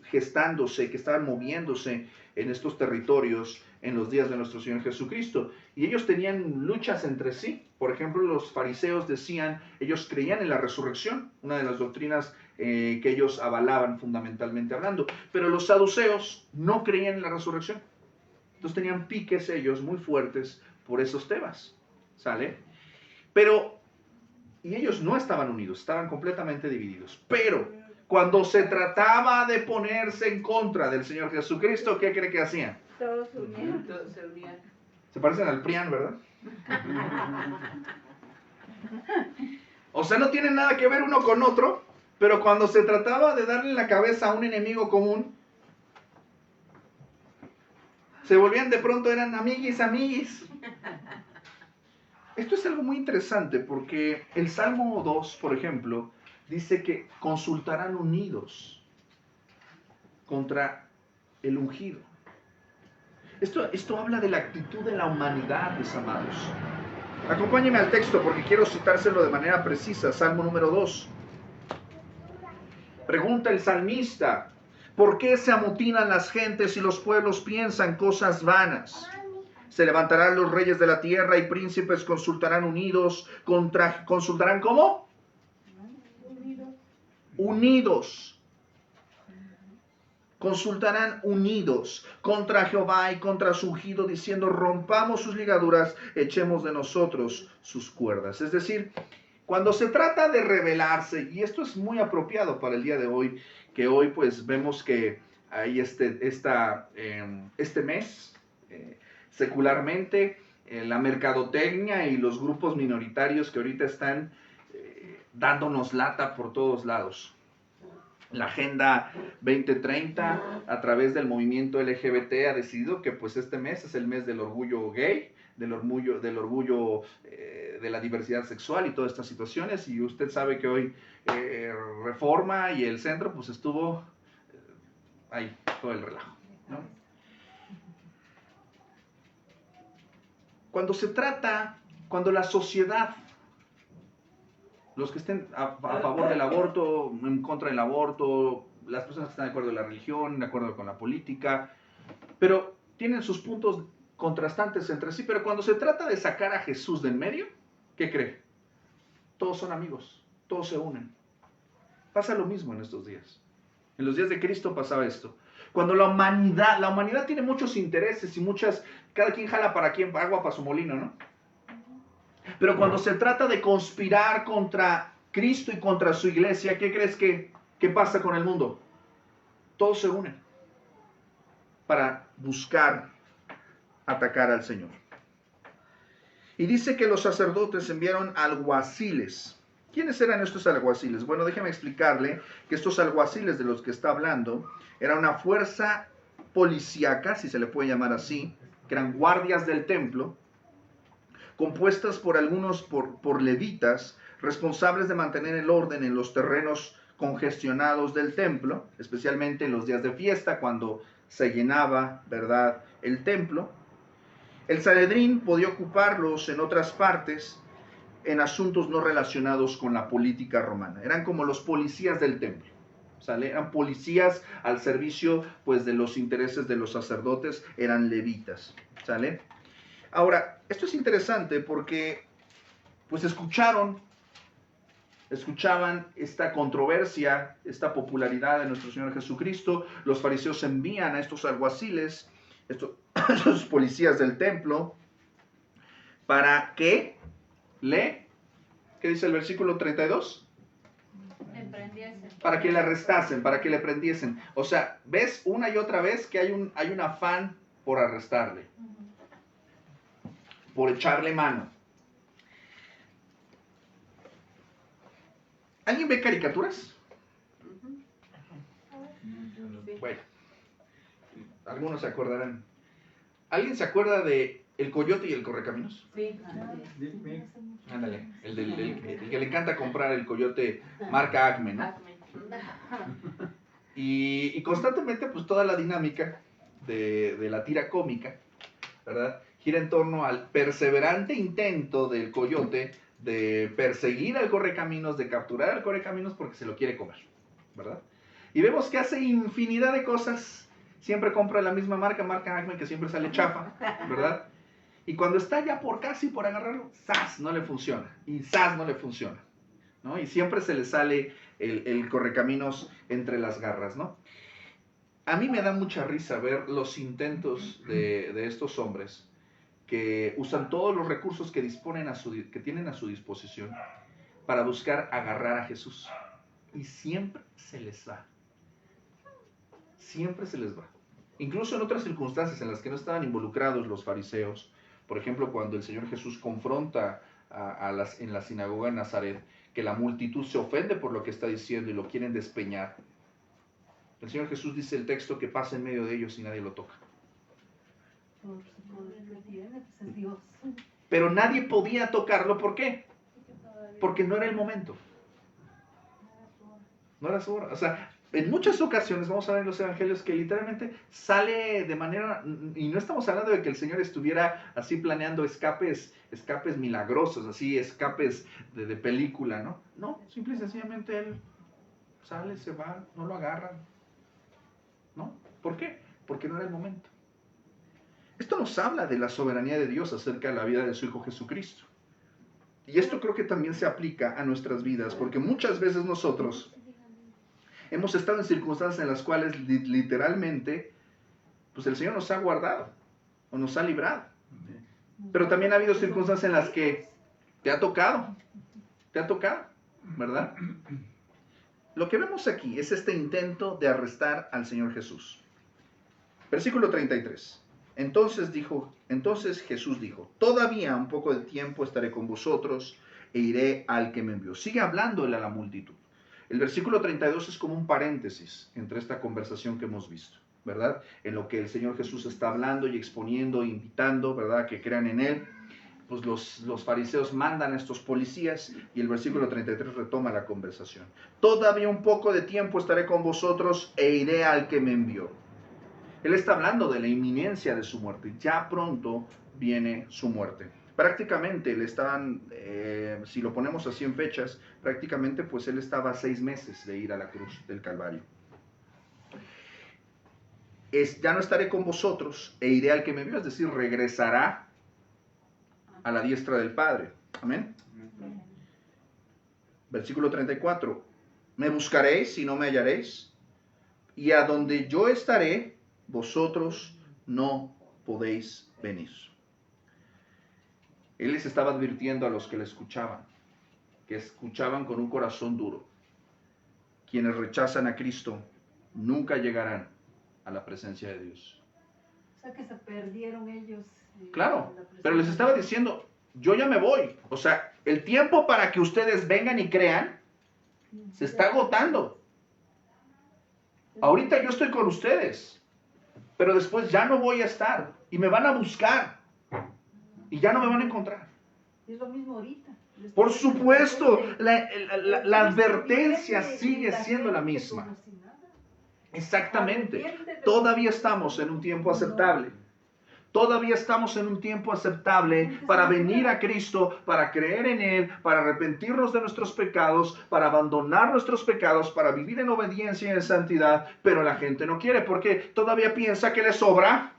Speaker 1: gestándose, que estaban moviéndose en estos territorios en los días de nuestro Señor Jesucristo. Y ellos tenían luchas entre sí. Por ejemplo, los fariseos decían, ellos creían en la resurrección, una de las doctrinas que ellos avalaban fundamentalmente hablando. Pero los saduceos no creían en la resurrección. Entonces tenían piques ellos muy fuertes por esos temas. ¿Sale? Y ellos no estaban unidos, estaban completamente divididos. Pero cuando se trataba de ponerse en contra del Señor Jesucristo, ¿qué cree que hacían?
Speaker 3: Todos unieron.
Speaker 4: Todos se unían.
Speaker 1: Se parecen al PRIAN, ¿verdad? O sea, no tienen nada que ver uno con otro, pero cuando se trataba de darle la cabeza a un enemigo común, Se volvían de pronto, eran amiguis. Esto es algo muy interesante porque el Salmo 2, por ejemplo, dice que consultarán unidos contra el ungido. Esto habla de la actitud de la humanidad, mis amados. Acompáñenme al texto porque quiero citárselo de manera precisa. Salmo número 2. Pregunta el salmista: ¿por qué se amotinan las gentes y los pueblos piensan cosas vanas? Se levantarán los reyes de la tierra y príncipes consultarán unidos contra... ¿Consultarán cómo? Unidos. Consultarán unidos contra Jehová y contra su ungido, diciendo: rompamos sus ligaduras, echemos de nosotros sus cuerdas. Es decir, cuando se trata de rebelarse, y esto es muy apropiado para el día de hoy, que hoy pues vemos que hay este mes, secularmente, la mercadotecnia y los grupos minoritarios que ahorita están dándonos lata por todos lados. La Agenda 2030, a través del movimiento LGBT, ha decidido que pues este mes es el mes del orgullo gay, del orgullo de la diversidad sexual y todas estas situaciones. Y usted sabe que hoy Reforma y el Centro pues estuvo ahí todo el relajo, ¿no? Cuando la sociedad, los que estén a favor del aborto, en contra del aborto, las personas que están de acuerdo con la religión, de acuerdo con la política, pero tienen sus puntos contrastantes entre sí, pero cuando se trata de sacar a Jesús de en medio, ¿qué cree? Todos son amigos, todos se unen. Pasa lo mismo en estos días. En los días de Cristo pasaba esto. Cuando la humanidad tiene muchos intereses y cada quien jala para quien, agua para su molino, ¿no? Pero cuando se trata de conspirar contra Cristo y contra su iglesia, ¿qué crees que pasa con el mundo? Todos se unen para buscar atacar al Señor. Y dice que los sacerdotes enviaron alguaciles. ¿Quiénes eran estos alguaciles? Bueno, déjeme explicarle que estos alguaciles de los que está hablando era una fuerza policíaca, si se le puede llamar así, que eran guardias del templo, compuestas por levitas, responsables de mantener el orden en los terrenos congestionados del templo, especialmente en los días de fiesta, cuando se llenaba, ¿verdad?, el templo. El Sanedrín podía ocuparlos en otras partes, en asuntos no relacionados con la política romana. Eran como los policías del templo, ¿sale? Eran policías al servicio, pues, de los intereses de los sacerdotes, eran levitas, ¿sale? Ahora, esto es interesante porque, pues, escuchaban esta controversia, esta popularidad de nuestro Señor Jesucristo. Los fariseos envían a estos alguaciles, estos policías del templo, para que ¿qué dice el versículo 32? Para que le arrestasen, para que le prendiesen. O sea, ves una y otra vez que hay un afán por arrestarle, por echarle mano. ¿Alguien ve caricaturas? Bueno, algunos se acordarán. ¿Alguien se acuerda de El Coyote y el Correcaminos?
Speaker 4: Sí.
Speaker 1: Ándale, el que le encanta comprar el coyote marca Acme, ¿no? Y constantemente, pues, toda la dinámica de la tira cómica, ¿verdad?, gira en torno al perseverante intento del coyote de perseguir al correcaminos, de capturar al correcaminos porque se lo quiere comer, ¿verdad? Y vemos que hace infinidad de cosas. Siempre compra la misma marca Acme, que siempre sale chafa, ¿verdad? Y cuando está ya casi por agarrarlo, ¡zas!, no le funciona. Y ¡zas!, no le funciona, ¿no? Y siempre se le sale el correcaminos entre las garras, ¿no? A mí me da mucha risa ver los intentos de estos hombres que usan todos los recursos que tienen a su disposición para buscar agarrar a Jesús. Y siempre se les va. Siempre se les va. Incluso en otras circunstancias en las que no estaban involucrados los fariseos. Por ejemplo, cuando el Señor Jesús confronta en la sinagoga en Nazaret, que la multitud se ofende por lo que está diciendo y lo quieren despeñar. El Señor Jesús dice el texto que pasa en medio de ellos y nadie lo toca.
Speaker 2: Por su poder que tiene, pues es Dios.
Speaker 1: Pero nadie podía tocarlo, ¿por qué? Porque no era el momento. No era su hora. O sea, en muchas ocasiones vamos a ver en los evangelios que literalmente sale de manera, y no estamos hablando de que el Señor estuviera así planeando escapes milagrosos, así escapes de película, ¿no? No, simple y sencillamente Él sale, se va, no lo agarran. ¿No? ¿Por qué? Porque no era el momento. Esto nos habla de la soberanía de Dios acerca de la vida de su Hijo Jesucristo. Y esto creo que también se aplica a nuestras vidas, porque muchas veces nosotros hemos estado en circunstancias en las cuales literalmente, pues el Señor nos ha guardado o nos ha librado. Pero también ha habido circunstancias en las que te ha tocado, ¿verdad? Lo que vemos aquí es este intento de arrestar al Señor Jesús. Versículo 33. Entonces Jesús dijo, todavía un poco de tiempo estaré con vosotros e iré al que me envió. Sigue hablándole a la multitud. El versículo 32 es como un paréntesis entre esta conversación que hemos visto, ¿verdad? En lo que el Señor Jesús está hablando y exponiendo, invitando, ¿verdad? Que crean en Él. Pues los fariseos mandan a estos policías y el versículo 33 retoma la conversación. Todavía un poco de tiempo estaré con vosotros e iré al que me envió. Él está hablando de la inminencia de su muerte. Ya pronto viene su muerte. Prácticamente le estaban, si lo ponemos así en fechas, prácticamente pues él estaba a 6 meses de ir a la cruz del Calvario. Ya no estaré con vosotros e iré al que me envió, es decir, regresará a la diestra del Padre. Amén. Versículo 34. Me buscaréis y no me hallaréis, y a donde yo estaré, vosotros no podéis venir. Él les estaba advirtiendo a los que le escuchaban, que escuchaban con un corazón duro. Quienes rechazan a Cristo nunca llegarán a la presencia de Dios.
Speaker 2: O sea que se perdieron ellos.
Speaker 1: Claro, pero les estaba diciendo, yo ya me voy. O sea, el tiempo para que ustedes vengan y crean se está agotando. Ahorita yo estoy con ustedes, pero después ya no voy a estar y me van a buscar y ya no me van a encontrar.
Speaker 2: Es lo mismo ahorita.
Speaker 1: Por supuesto, la advertencia sigue siendo la misma. Exactamente. Todavía estamos en un tiempo aceptable. Todavía estamos en un tiempo aceptable para venir a Cristo, para creer en Él, para arrepentirnos de nuestros pecados, para abandonar nuestros pecados, para vivir en obediencia y en santidad, pero la gente no quiere porque todavía piensa que le sobra.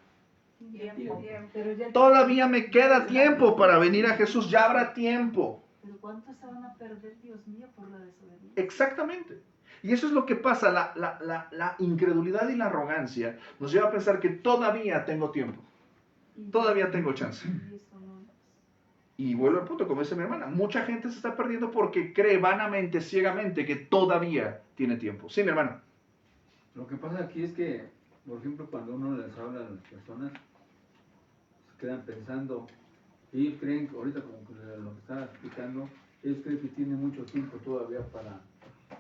Speaker 1: Todavía me queda tiempo para venir a Jesús, ya habrá tiempo.
Speaker 2: Pero ¿cuántos se van a perder, Dios mío, por la desobediencia?
Speaker 1: Exactamente. Y eso es lo que pasa, la incredulidad y la arrogancia nos lleva a pensar que todavía tengo tiempo. Todavía tengo chance. Y vuelvo al punto, como dice mi hermana, mucha gente se está perdiendo porque cree vanamente, ciegamente, que todavía tiene tiempo. Sí, mi hermana.
Speaker 6: Lo que pasa aquí es que, por ejemplo, cuando uno les habla a las personas, se quedan pensando, ellos creen que ahorita, como lo que estaba explicando, ellos creen que tienen mucho tiempo todavía para...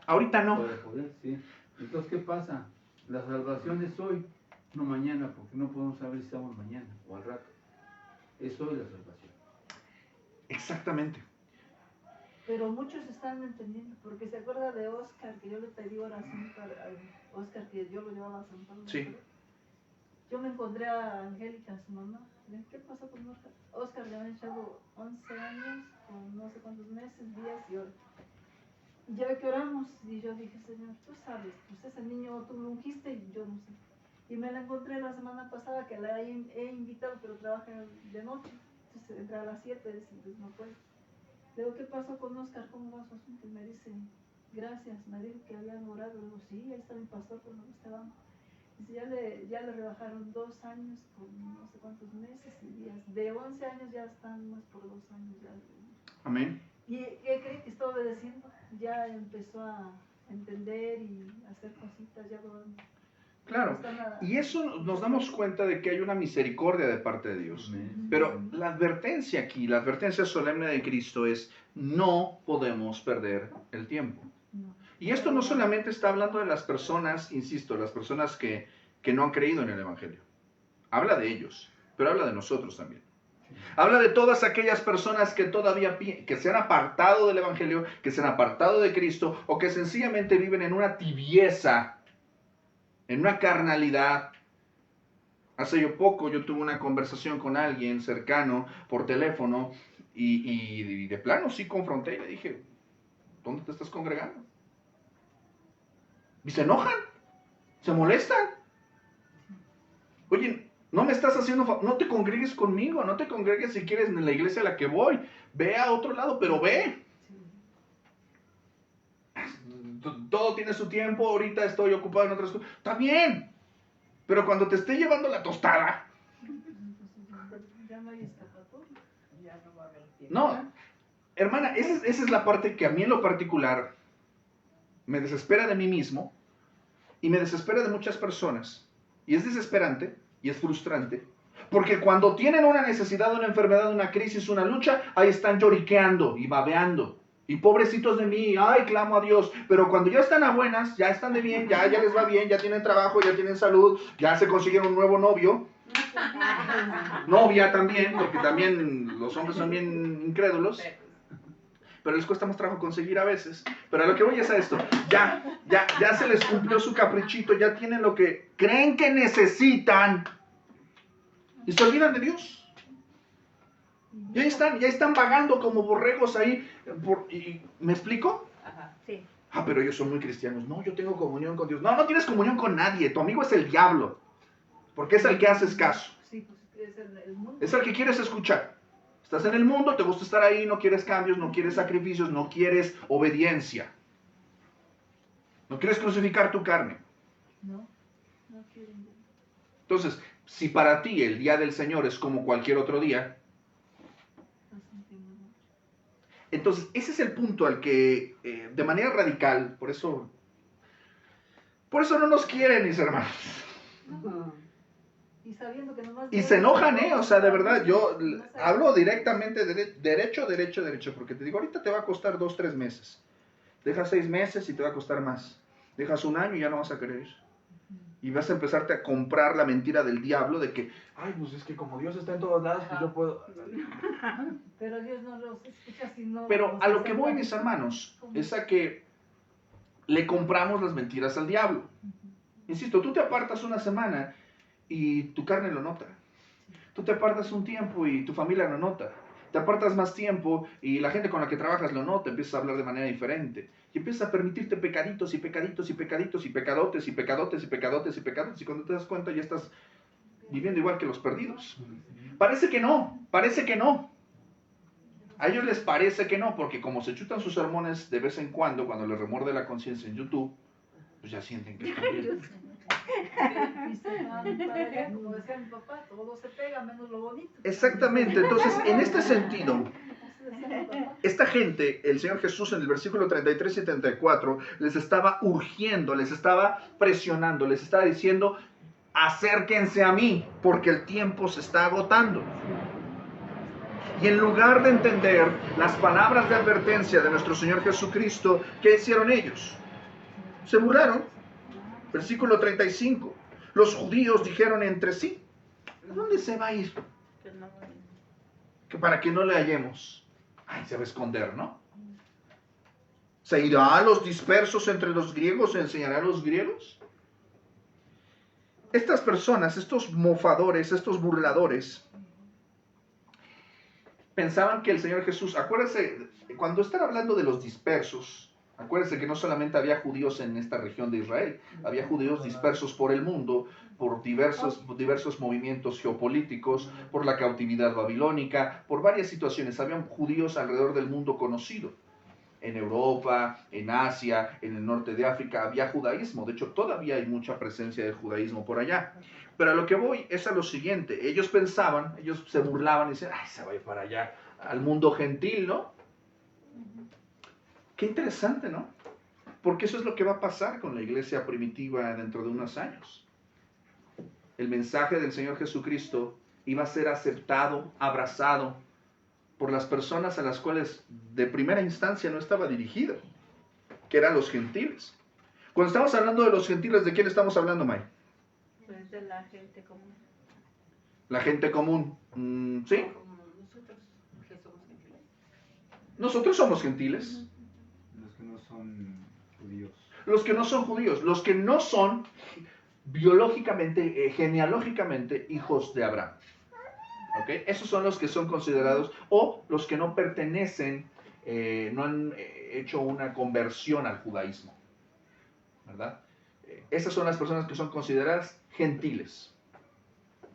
Speaker 1: Ahorita no.
Speaker 6: Para poder, sí. Entonces, ¿qué pasa? La salvación es hoy, no mañana, porque no podemos saber si estamos mañana o al rato. Es hoy la salvación.
Speaker 1: Exactamente.
Speaker 2: Pero muchos están entendiendo, porque se acuerda de Oscar, que yo le pedí oración para Oscar, que yo lo llevaba a San Pablo.
Speaker 1: Sí.
Speaker 2: Yo me encontré a Angélica, su mamá. ¿Qué pasó con Oscar? Oscar le habían echado 11 años, con no sé cuántos meses, días y horas. Ya ve que oramos, y yo dije, Señor, tú sabes, pues ese niño tú lo ungiste y yo no sé. Y me la encontré la semana pasada, que la he invitado, pero trabaja de noche. Entonces entra a las 7, pues no puede. Le digo, ¿qué pasó con Oscar? ¿Cómo va su asunto? Y me dice, gracias, me dijo que habían orado. Le digo, sí, ahí está mi pastor, pero no está dando. Dice, ya le rebajaron 2 años con no sé cuántos meses y días. De 11 años ya están más por 2 años. Ya.
Speaker 1: Amén.
Speaker 2: ¿Y qué cree que está obedeciendo? Ya empezó a entender y a hacer cositas, ya lo...
Speaker 1: Claro, y eso nos damos cuenta de que hay una misericordia de parte de Dios. Pero la advertencia aquí, la advertencia solemne de Cristo es, no podemos perder el tiempo. Y esto no solamente está hablando de las personas, insisto, las personas que no han creído en el Evangelio. Habla de ellos, pero habla de nosotros también. Habla de todas aquellas personas que todavía que se han apartado del Evangelio, que se han apartado de Cristo, o que sencillamente viven en una tibieza, en una carnalidad. Hace poco yo tuve una conversación con alguien cercano por teléfono y de plano sí confronté y le dije, ¿dónde te estás congregando? Y se enojan, se molestan. Oye, no me estás haciendo, no te congregues conmigo, no te congregues si quieres en la iglesia a la que voy. Ve a otro lado, pero ve. Todo tiene su tiempo, ahorita estoy ocupado en otras cosas. Está bien, pero cuando te esté llevando la tostada,
Speaker 2: Ya no hay escapatoria.
Speaker 3: Ya no va a haber tiempo.
Speaker 1: no, hermana, esa es la parte que a mí en lo particular me desespera de mí mismo y me desespera de muchas personas. Y es desesperante y es frustrante, porque cuando tienen una necesidad, una enfermedad, una crisis, una lucha, ahí están lloriqueando y babeando. Y pobrecitos de mí, ay, clamo a Dios. Pero cuando ya están a buenas, ya están de bien, ya les va bien, ya tienen trabajo, ya tienen salud, ya se consiguieron un nuevo novio, novia también, porque también los hombres son bien incrédulos, pero les cuesta más trabajo conseguir a veces. Pero a lo que voy es a esto, ya se les cumplió su caprichito, ya tienen lo que creen que necesitan y se olvidan de Dios. Ya están vagando como borregos ahí. ¿Me explico?
Speaker 4: Ajá.
Speaker 2: Sí.
Speaker 1: Ah, pero ellos son muy cristianos. No, yo tengo comunión con Dios. No, no tienes comunión con nadie. Tu amigo es el diablo, porque es el que haces caso.
Speaker 2: Sí, pues es el mundo.
Speaker 1: Es el que quieres escuchar. Estás en el mundo, te gusta estar ahí, no quieres cambios, no quieres sacrificios, no quieres obediencia. No quieres crucificar tu carne.
Speaker 2: No quieren.
Speaker 1: Entonces, si para ti el día del Señor es como cualquier otro día, entonces ese es el punto al que de manera radical, por eso no nos quieren, mis hermanos.
Speaker 2: Y sabiendo que nomás
Speaker 1: Y se enojan, o sea, de verdad, yo hablo directamente, derecho, porque te digo, ahorita te va a costar 2-3 meses. Dejas 6 meses y te va a costar más. Dejas 1 año y ya no vas a querer ir. Y vas a empezarte a comprar la mentira del diablo de que, ay, pues es que como Dios está en todos lados, pues yo puedo.
Speaker 2: Pero Dios no los escucha si no.
Speaker 1: Pero
Speaker 2: los
Speaker 1: a lo que voy,
Speaker 2: aceptan.
Speaker 1: mis hermanos, es a que le compramos las mentiras al diablo. Insisto, tú te apartas una semana y tu carne lo nota. Tú te apartas un tiempo y tu familia lo nota. Te apartas más tiempo y la gente con la que trabajas lo nota, empiezas a hablar de manera diferente. Y empiezas a permitirte pecaditos y pecaditos y pecaditos y pecadotes y pecadotes y pecadotes y pecadotes. Y cuando te das cuenta ya estás viviendo igual que los perdidos. Parece que no. A ellos les parece que no, porque como se chutan sus sermones de vez en cuando les remuerde la conciencia en YouTube, pues ya sienten que están bien.
Speaker 2: Y se van para allá, como decía mi papá, todo se pega menos lo bonito.
Speaker 1: Exactamente, entonces en este sentido,
Speaker 2: Así decía mi papá.
Speaker 1: esta gente, el Señor Jesús en el versículo 33 y 34, les estaba urgiendo, les estaba presionando, les estaba diciendo, acérquense a mí, porque el tiempo se está agotando. Y en lugar de entender las palabras de advertencia de nuestro Señor Jesucristo, ¿qué hicieron ellos? Se burlaron. Versículo 35. Los judíos dijeron entre sí, ¿a dónde se va a ir? Que para que no le hallemos. Ay, se va a esconder, ¿no? ¿Se irá a los dispersos entre los griegos? ¿Se enseñará a los griegos? Estas personas, estos mofadores, estos burladores, pensaban que el Señor Jesús, acuérdense, cuando están hablando de los dispersos, acuérdense que no solamente había judíos en esta región de Israel, había judíos dispersos por el mundo, por diversos movimientos geopolíticos, por la cautividad babilónica, por varias situaciones. Habían judíos alrededor del mundo conocido. En Europa, en Asia, en el norte de África, había judaísmo. De hecho, todavía hay mucha presencia del judaísmo por allá. Pero a lo que voy es a lo siguiente. Ellos pensaban, ellos se burlaban y decían, ay, se va a ir para allá, al mundo gentil, ¿no? Qué interesante, ¿no? Porque eso es lo que va a pasar con la iglesia primitiva dentro de unos años. El mensaje del Señor Jesucristo iba a ser aceptado, abrazado por las personas a las cuales de primera instancia no estaba dirigido, que eran los gentiles. Cuando estamos hablando de los gentiles, ¿de quién estamos hablando, May?
Speaker 3: Pues de la gente común.
Speaker 1: La gente común. ¿Sí?
Speaker 4: Como nosotros que somos gentiles.
Speaker 1: Nosotros somos gentiles.
Speaker 7: Los que no son judíos.
Speaker 1: Los que no son judíos. Los que no son biológicamente, genealógicamente hijos de Abraham. ¿Ok? Esos son los que son considerados, o los que no pertenecen, no han hecho una conversión al judaísmo. ¿Verdad? Esas son las personas que son consideradas gentiles.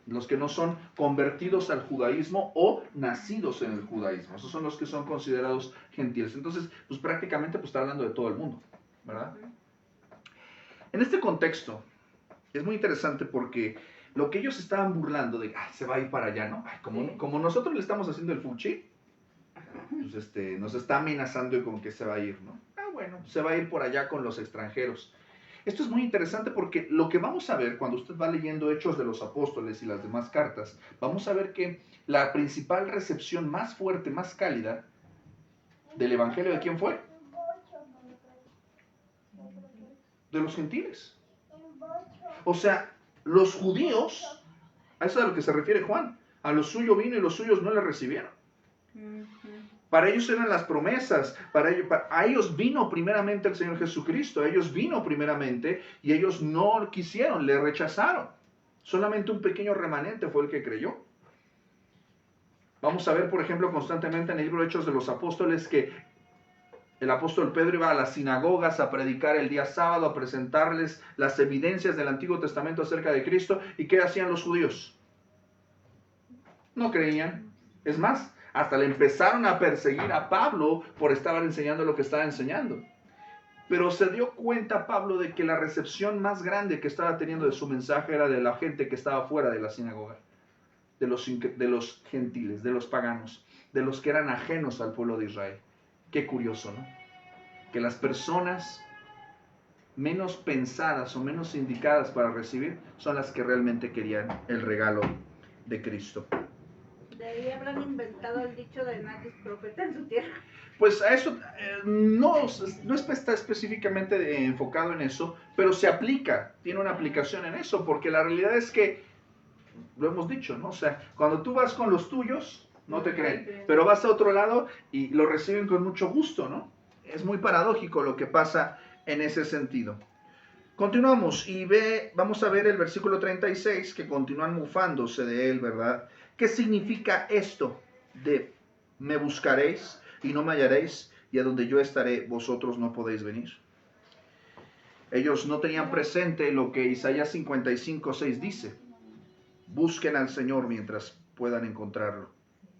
Speaker 1: Los que no son convertidos al judaísmo o nacidos en el judaísmo. Esos son los que son considerados gentiles. Entonces, pues prácticamente pues, está hablando de todo el mundo. ¿Verdad? En este contexto, es muy interesante porque lo que ellos estaban burlando de, ay, se va a ir para allá, ¿no? Ay, como nosotros le estamos haciendo el fuchi, pues nos está amenazando con que se va a ir, ¿no? Ah, bueno, se va a ir por allá con los extranjeros. Esto es muy interesante porque lo que vamos a ver cuando usted va leyendo Hechos de los Apóstoles y las demás cartas, vamos a ver que la principal recepción más fuerte, más cálida del Evangelio, ¿de quién fue? De los gentiles. O sea, los judíos, a eso es a lo que se refiere Juan, a lo suyo vino y los suyos no le recibieron. Para ellos eran las promesas, a ellos vino primeramente el Señor Jesucristo, a ellos vino primeramente y ellos no quisieron, le rechazaron. Solamente un pequeño remanente fue el que creyó. Vamos a ver, por ejemplo, constantemente en el libro de Hechos de los Apóstoles que el apóstol Pedro iba a las sinagogas a predicar el día sábado, a presentarles las evidencias del Antiguo Testamento acerca de Cristo. ¿Y qué hacían los judíos? No creían. Es más, hasta le empezaron a perseguir a Pablo por estar enseñando lo que estaba enseñando. Pero se dio cuenta Pablo de que la recepción más grande que estaba teniendo de su mensaje era de la gente que estaba fuera de la sinagoga, de los gentiles, de los paganos, de los que eran ajenos al pueblo de Israel. Qué curioso, ¿no? Que las personas menos pensadas o menos indicadas para recibir son las que realmente querían el regalo de Cristo.
Speaker 3: De ahí habrán inventado el dicho de nadie es profeta en su tierra.
Speaker 1: Pues a eso no está específicamente enfocado en eso, pero se aplica, tiene una aplicación en eso, porque la realidad es que, lo hemos dicho, ¿no? O sea, cuando tú vas con los tuyos, no te creen, pero vas a otro lado y lo reciben con mucho gusto, ¿no? Es muy paradójico lo que pasa en ese sentido. Continuamos y vamos a ver el versículo 36, que continúan mofándose de él, ¿verdad? ¿Qué significa esto de me buscaréis y no me hallaréis, y a donde yo estaré vosotros no podéis venir? Ellos no tenían presente lo que Isaías 55:6 dice. Busquen al Señor mientras puedan encontrarlo.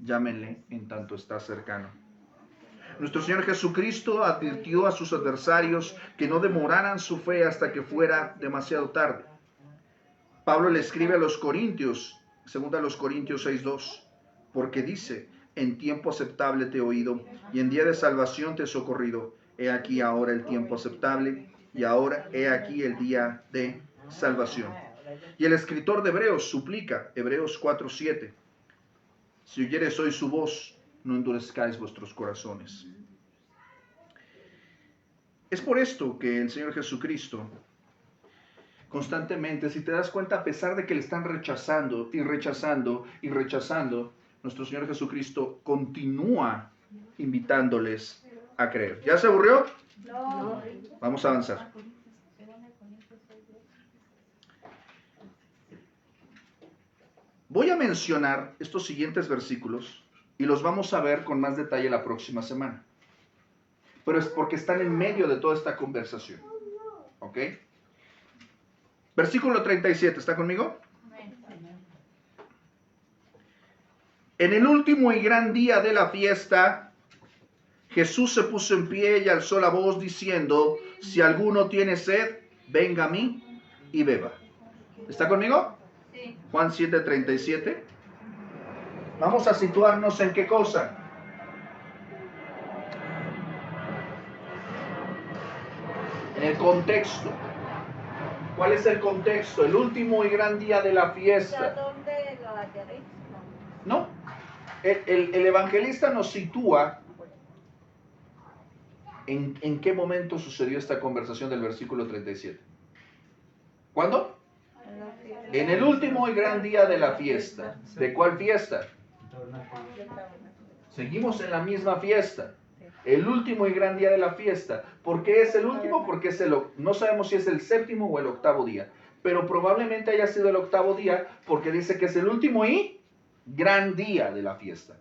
Speaker 1: Llámenle en tanto está cercano. Nuestro Señor Jesucristo advirtió a sus adversarios que no demoraran su fe hasta que fuera demasiado tarde. Pablo le escribe a los Corintios, 2 Corintios 6:2, porque dice, en tiempo aceptable te he oído y en día de salvación te he socorrido. He aquí ahora el tiempo aceptable y ahora he aquí el día de salvación. Y el escritor de Hebreos suplica, Hebreos 4:7, si oyeres hoy su voz, no endurezcáis vuestros corazones. Es por esto que el Señor Jesucristo constantemente, si te das cuenta, a pesar de que le están rechazando y rechazando y rechazando, nuestro Señor Jesucristo continúa invitándoles a creer. ¿Ya se aburrió?
Speaker 3: No.
Speaker 1: Vamos a avanzar. Voy a mencionar estos siguientes versículos y los vamos a ver con más detalle la próxima semana. Pero es porque están en medio de toda esta conversación. ¿Ok? Versículo 37, ¿está conmigo? En el último y gran día de la fiesta, Jesús se puso en pie y alzó la voz diciendo, si alguno tiene sed, venga a mí y beba. ¿Está conmigo?
Speaker 5: Sí.
Speaker 1: Juan 7:37. Vamos a situarnos en qué cosa. En el contexto. ¿Cuál es el contexto? El último y gran día de la fiesta.
Speaker 3: ¿Dónde lo hallaréis?
Speaker 1: ¿No? El evangelista nos sitúa en qué momento sucedió esta conversación del versículo 37. ¿Cuándo? En el último y gran día de la fiesta. ¿De cuál fiesta? Seguimos en la misma fiesta. El último y gran día de la fiesta. ¿Por qué es el último? Porque no sabemos si es el séptimo o el octavo día. Pero probablemente haya sido el octavo día porque dice que es el último y gran día de la fiesta.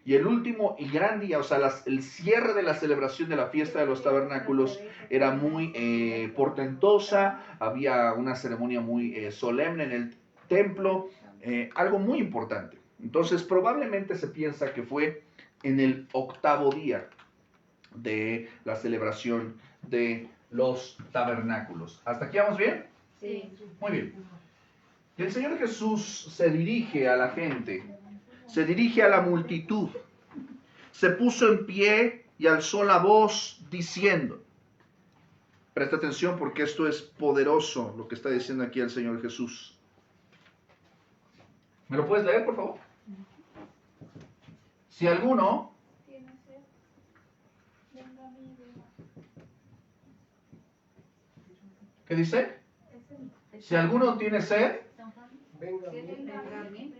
Speaker 1: Y el último y gran día, o sea, el cierre de la celebración de la fiesta de los tabernáculos era muy portentosa, había una ceremonia muy solemne en el templo, algo muy importante. Entonces, probablemente se piensa que fue en el octavo día de la celebración de los tabernáculos. ¿Hasta aquí vamos bien?
Speaker 5: Sí.
Speaker 1: Muy bien. Y el Señor Jesús se dirige a la gente, se dirige a la multitud, se puso en pie y alzó la voz diciendo, presta atención porque esto es poderoso lo que está diciendo aquí el Señor Jesús. ¿Me lo puedes leer, por favor? Si alguno
Speaker 5: ¿Tiene sed? Venga a mí, beba.
Speaker 1: ¿qué dice? Si alguno tiene sed,
Speaker 5: Venga a mí.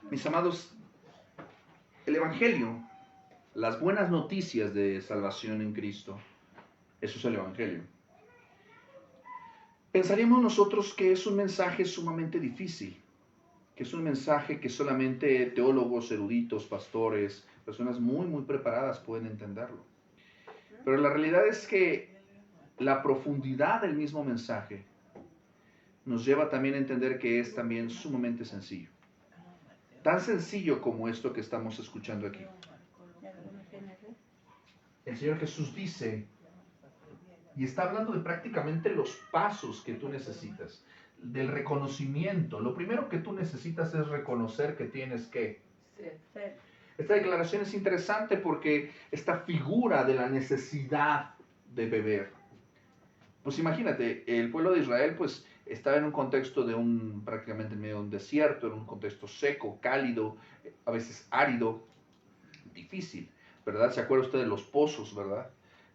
Speaker 1: mis amados, el Evangelio, las buenas noticias de salvación en Cristo, eso es el Evangelio. Pensaríamos nosotros que es un mensaje sumamente difícil, que es un mensaje que solamente teólogos, eruditos, pastores, personas muy preparadas pueden entenderlo. Pero la realidad es que la profundidad del mismo mensaje nos lleva también a entender que es también sumamente sencillo. Tan sencillo como esto que estamos escuchando aquí. El Señor Jesús dice, y está hablando de prácticamente los pasos que tú necesitas, del reconocimiento. Lo primero que tú necesitas es reconocer que tienes que. Esta declaración es interesante porque esta figura de la necesidad de beber. Pues imagínate, el pueblo de Israel pues estaba en un contexto de prácticamente en medio de un desierto, en un contexto seco, cálido, a veces árido, difícil, ¿verdad? ¿Se acuerda usted de los pozos, verdad?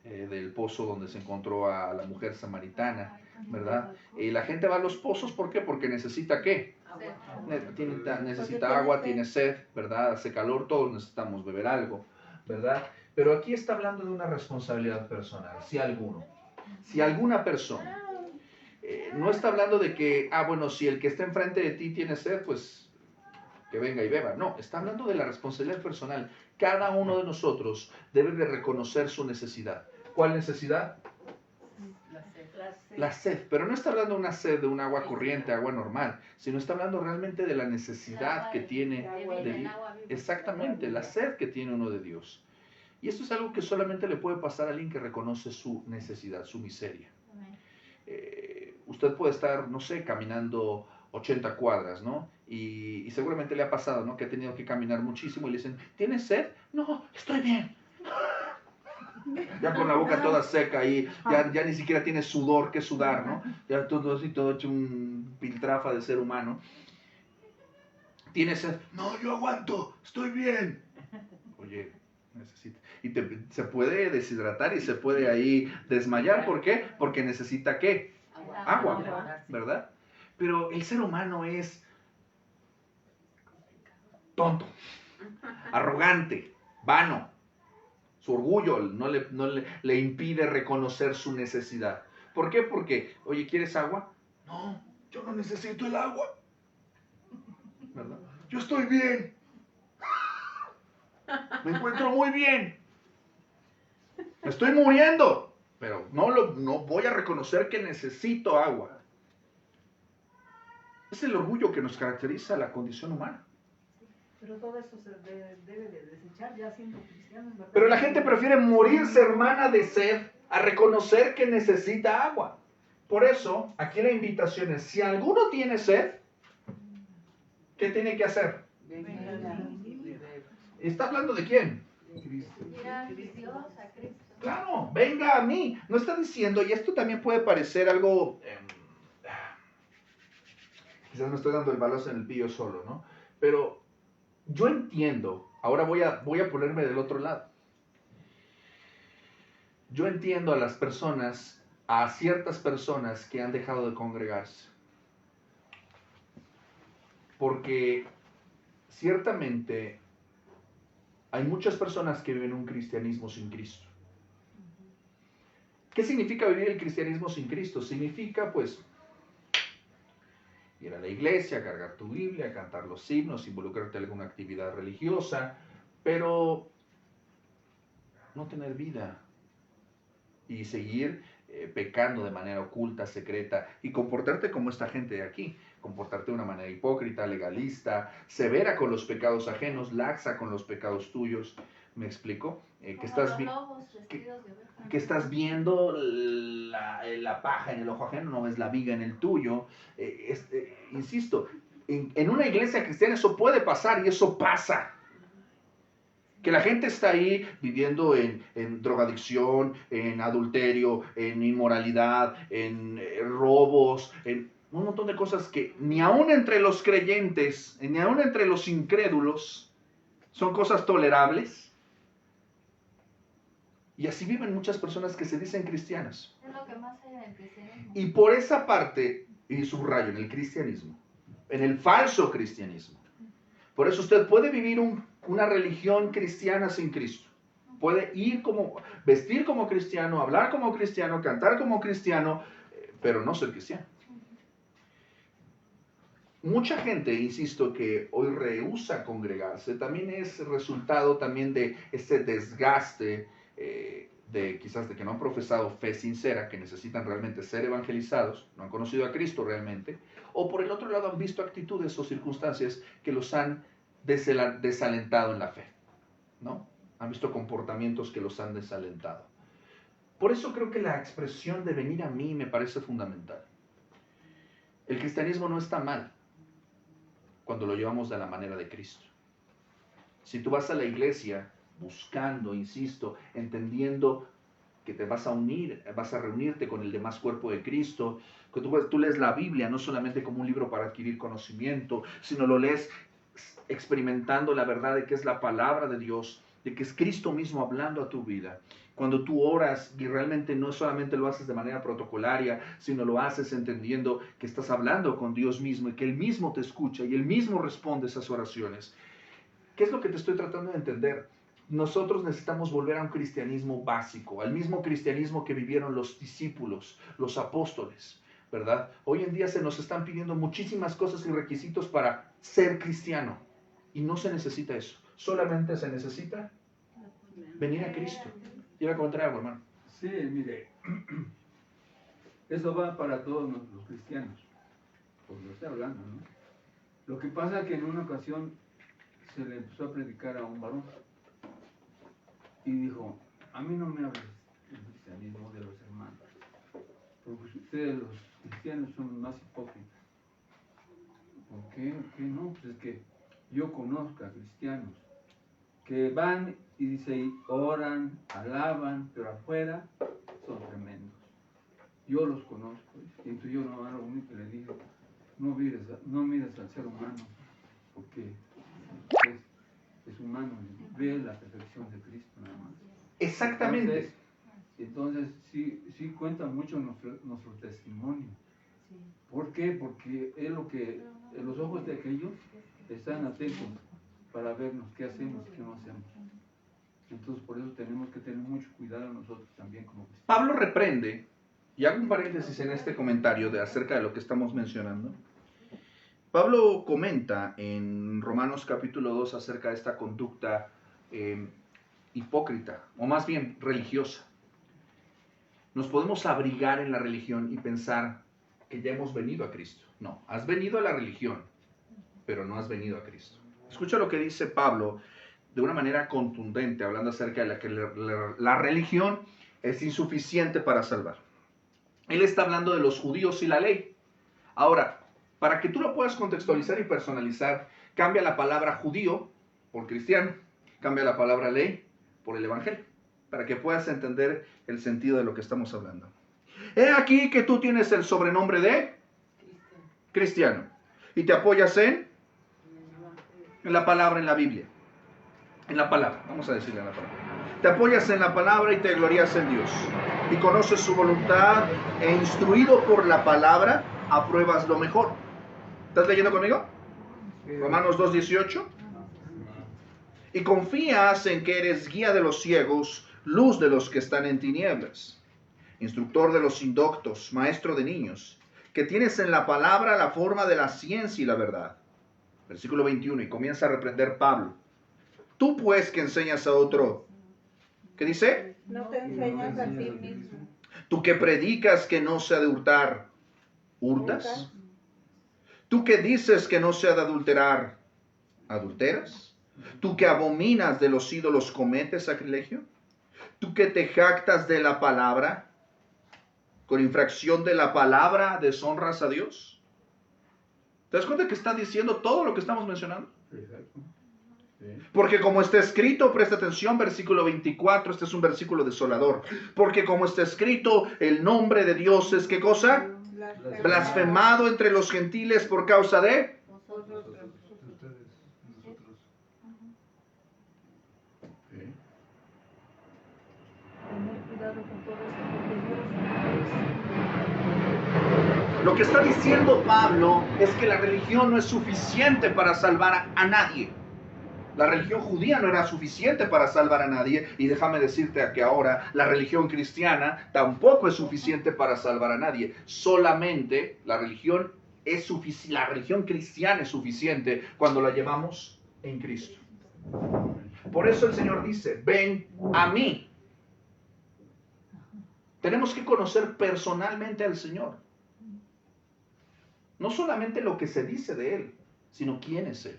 Speaker 1: Del pozo donde se encontró a la mujer samaritana, ¿verdad? La gente va a los pozos, ¿por qué? Porque necesita ¿qué? Necesita agua, tiene sed, ¿verdad? Hace calor, todos necesitamos beber algo, ¿verdad? Pero aquí está hablando de una responsabilidad personal, si alguna persona, no está hablando de que, bueno, si el que está enfrente de ti tiene sed, pues que venga y beba. No, está hablando de la responsabilidad personal. Cada uno de nosotros debe de reconocer su necesidad. ¿Cuál necesidad? La sed. Pero no está hablando de una sed de un agua corriente, agua normal, sino está hablando realmente de la necesidad que tiene de Dios. Exactamente, la sed que tiene uno de Dios. Y esto es algo que solamente le puede pasar a alguien que reconoce su necesidad, su miseria. Usted puede estar, no sé, caminando 80 cuadras, ¿no? Y seguramente le ha pasado, ¿no? Que ha tenido que caminar muchísimo y le dicen, ¿tienes sed? No, estoy bien. Ya con la boca toda seca y ya ni siquiera tiene sudor que sudar, ¿no? Ya todo así, todo hecho un piltrafa de ser humano. ¿Tienes sed? No, yo aguanto, estoy bien. Oye, necesita. Y se puede deshidratar y se puede ahí desmayar. ¿Por qué? Porque necesita ¿qué? Agua, ¿verdad? Pero el ser humano es tonto, arrogante, vano. Su orgullo no le impide reconocer su necesidad. ¿Por qué? Porque, oye, ¿quieres agua? No, yo no necesito el agua. ¿Verdad? Yo estoy bien. Me encuentro muy bien. Me estoy muriendo. Pero no voy a reconocer que necesito agua. Es el orgullo que nos caracteriza a la condición humana.
Speaker 2: Pero todo eso se debe de desechar ya siendo cristianos, ¿verdad?
Speaker 1: Pero la gente prefiere morirse, hermana, de sed a reconocer que necesita agua. Por eso, aquí la invitación es, si alguno tiene sed, ¿qué tiene que hacer? ¿Está hablando de quién?
Speaker 5: Mira, Dios a Cristo.
Speaker 1: Claro, venga a mí. No está diciendo, y esto también puede parecer algo, quizás me estoy dando el balazo en el pillo solo, ¿no? Pero yo entiendo Ahora voy a ponerme del otro lado. Yo entiendo a ciertas personas que han dejado de congregarse. Porque ciertamente hay muchas personas que viven un cristianismo sin Cristo. ¿Qué significa vivir el cristianismo sin Cristo? Significa, pues, ir a la iglesia, cargar tu Biblia, cantar los himnos, involucrarte en alguna actividad religiosa, pero no tener vida y seguir pecando de manera oculta, secreta, y comportarte como esta gente de aquí, comportarte de una manera hipócrita, legalista, severa con los pecados ajenos, laxa con los pecados tuyos. ¿Me explico? Que estás viendo la paja en el ojo ajeno, no ves la viga en el tuyo. Insisto, en una iglesia cristiana eso puede pasar y eso pasa. Que la gente está ahí viviendo en drogadicción, en adulterio, en inmoralidad, en robos, en un montón de cosas que ni aún entre los creyentes, ni aún entre los incrédulos, son cosas tolerables. Y así viven muchas personas que se dicen cristianas.
Speaker 5: Es lo que más hay en el cristianismo.
Speaker 1: Y por esa parte, y subrayo, en el cristianismo, en el falso cristianismo. Por eso usted puede vivir una religión cristiana sin Cristo. Puede vestir como cristiano, hablar como cristiano, cantar como cristiano, pero no ser cristiano. Mucha gente, insisto, que hoy rehúsa congregarse, también es resultado también de ese desgaste quizás de que no han profesado fe sincera, que necesitan realmente ser evangelizados, no han conocido a Cristo realmente, o por el otro lado han visto actitudes o circunstancias que los han desalentado en la fe, ¿no? Han visto comportamientos que los han desalentado. Por eso creo que la expresión de venir a mí me parece fundamental. El cristianismo no está mal cuando lo llevamos de la manera de Cristo. Si tú vas a la iglesia buscando, insisto, entendiendo que te vas a unir, vas a reunirte con el demás cuerpo de Cristo, que tú lees la Biblia no solamente como un libro para adquirir conocimiento, sino lo lees experimentando la verdad de que es la palabra de Dios, de que es Cristo mismo hablando a tu vida. Cuando tú oras y realmente no solamente lo haces de manera protocolaria, sino lo haces entendiendo que estás hablando con Dios mismo y que Él mismo te escucha y Él mismo responde esas oraciones. ¿Qué es lo que te estoy tratando de entender? Nosotros necesitamos volver a un cristianismo básico, al mismo cristianismo que vivieron los discípulos, los apóstoles, ¿verdad? Hoy en día se nos están pidiendo muchísimas cosas y requisitos para ser cristiano. Y no se necesita eso. Solamente se necesita venir a Cristo. Iba a comentar algo, hermano.
Speaker 6: Sí, mire, eso va para todos los cristianos, porque lo estoy hablando, ¿no? Lo que pasa es que en una ocasión se le empezó a predicar a un varón y dijo, a mí no me hables del cristianismo de los hermanos, porque ustedes los cristianos son más hipócritas. ¿Por qué? ¿Por qué no? Pues es que yo conozco a cristianos que van y dice, oran, alaban, pero afuera son tremendos. Yo los conozco. Y entonces yo lo único que le dije, no mires al ser humano, porque es humano, ve la perfección de Cristo nada más.
Speaker 1: Exactamente.
Speaker 6: Entonces sí cuenta mucho nuestro testimonio. ¿Por qué? Porque es lo que los ojos de aquellos están atentos para vernos qué hacemos y qué no hacemos. Entonces por eso tenemos que tener mucho cuidado nosotros también como cristianos.
Speaker 1: Pablo reprende, y hago un paréntesis en este comentario acerca de lo que estamos mencionando. Pablo comenta en Romanos capítulo 2 acerca de esta conducta hipócrita, o más bien religiosa. Nos podemos abrigar en la religión y pensar que ya hemos venido a Cristo. No, has venido a la religión, pero no has venido a Cristo. Escucha lo que dice Pablo de una manera contundente, hablando acerca de la que la religión es insuficiente para salvar. Él está hablando de los judíos y la ley. Ahora, para que tú lo puedas contextualizar y personalizar, cambia la palabra judío por cristiano, cambia la palabra ley por el evangelio, para que puedas entender el sentido de lo que estamos hablando. He aquí que tú tienes el sobrenombre de cristiano y te apoyas en la palabra en la Biblia. En la palabra, vamos a decirle en la palabra. Te apoyas en la palabra y te glorías en Dios. Y conoces su voluntad e instruido por la palabra, apruebas lo mejor. ¿Estás leyendo conmigo? Romanos 2:18. Y confías en que eres guía de los ciegos, luz de los que están en tinieblas, instructor de los indoctos, maestro de niños, que tienes en la palabra la forma de la ciencia y la verdad. Versículo 21, y comienza a reprender Pablo. Tú pues que enseñas a otro, ¿qué dice?
Speaker 3: No te enseñas a ti mismo.
Speaker 1: Tú que predicas que no se ha de hurtar, ¿hurtas? Tú que dices que no se ha de adulterar, ¿adulteras? Tú que abominas de los ídolos, ¿cometes sacrilegio? Tú que te jactas de la palabra, con infracción de la palabra deshonras a Dios. ¿Te das cuenta que está diciendo todo lo que estamos mencionando?
Speaker 6: Exacto. Sí.
Speaker 1: Porque como está escrito, presta atención, versículo 24, este es un versículo desolador. Porque como está escrito, el nombre de Dios es, ¿qué cosa? Blasfemado entre los gentiles por causa de...
Speaker 3: Nosotros.
Speaker 7: Ustedes, nosotros.
Speaker 6: Sí.
Speaker 2: Tener cuidado con todo esto, porque Dios
Speaker 1: Lo que está diciendo Pablo es que la religión no es suficiente para salvar a nadie. La religión judía no era suficiente para salvar a nadie, y déjame decirte que ahora la religión cristiana tampoco es suficiente para salvar a nadie. Solamente la religión cristiana es suficiente cuando la llevamos en Cristo. Por eso el Señor dice, ven a mí. Tenemos que conocer personalmente al Señor. No solamente lo que se dice de Él, sino quién es Él.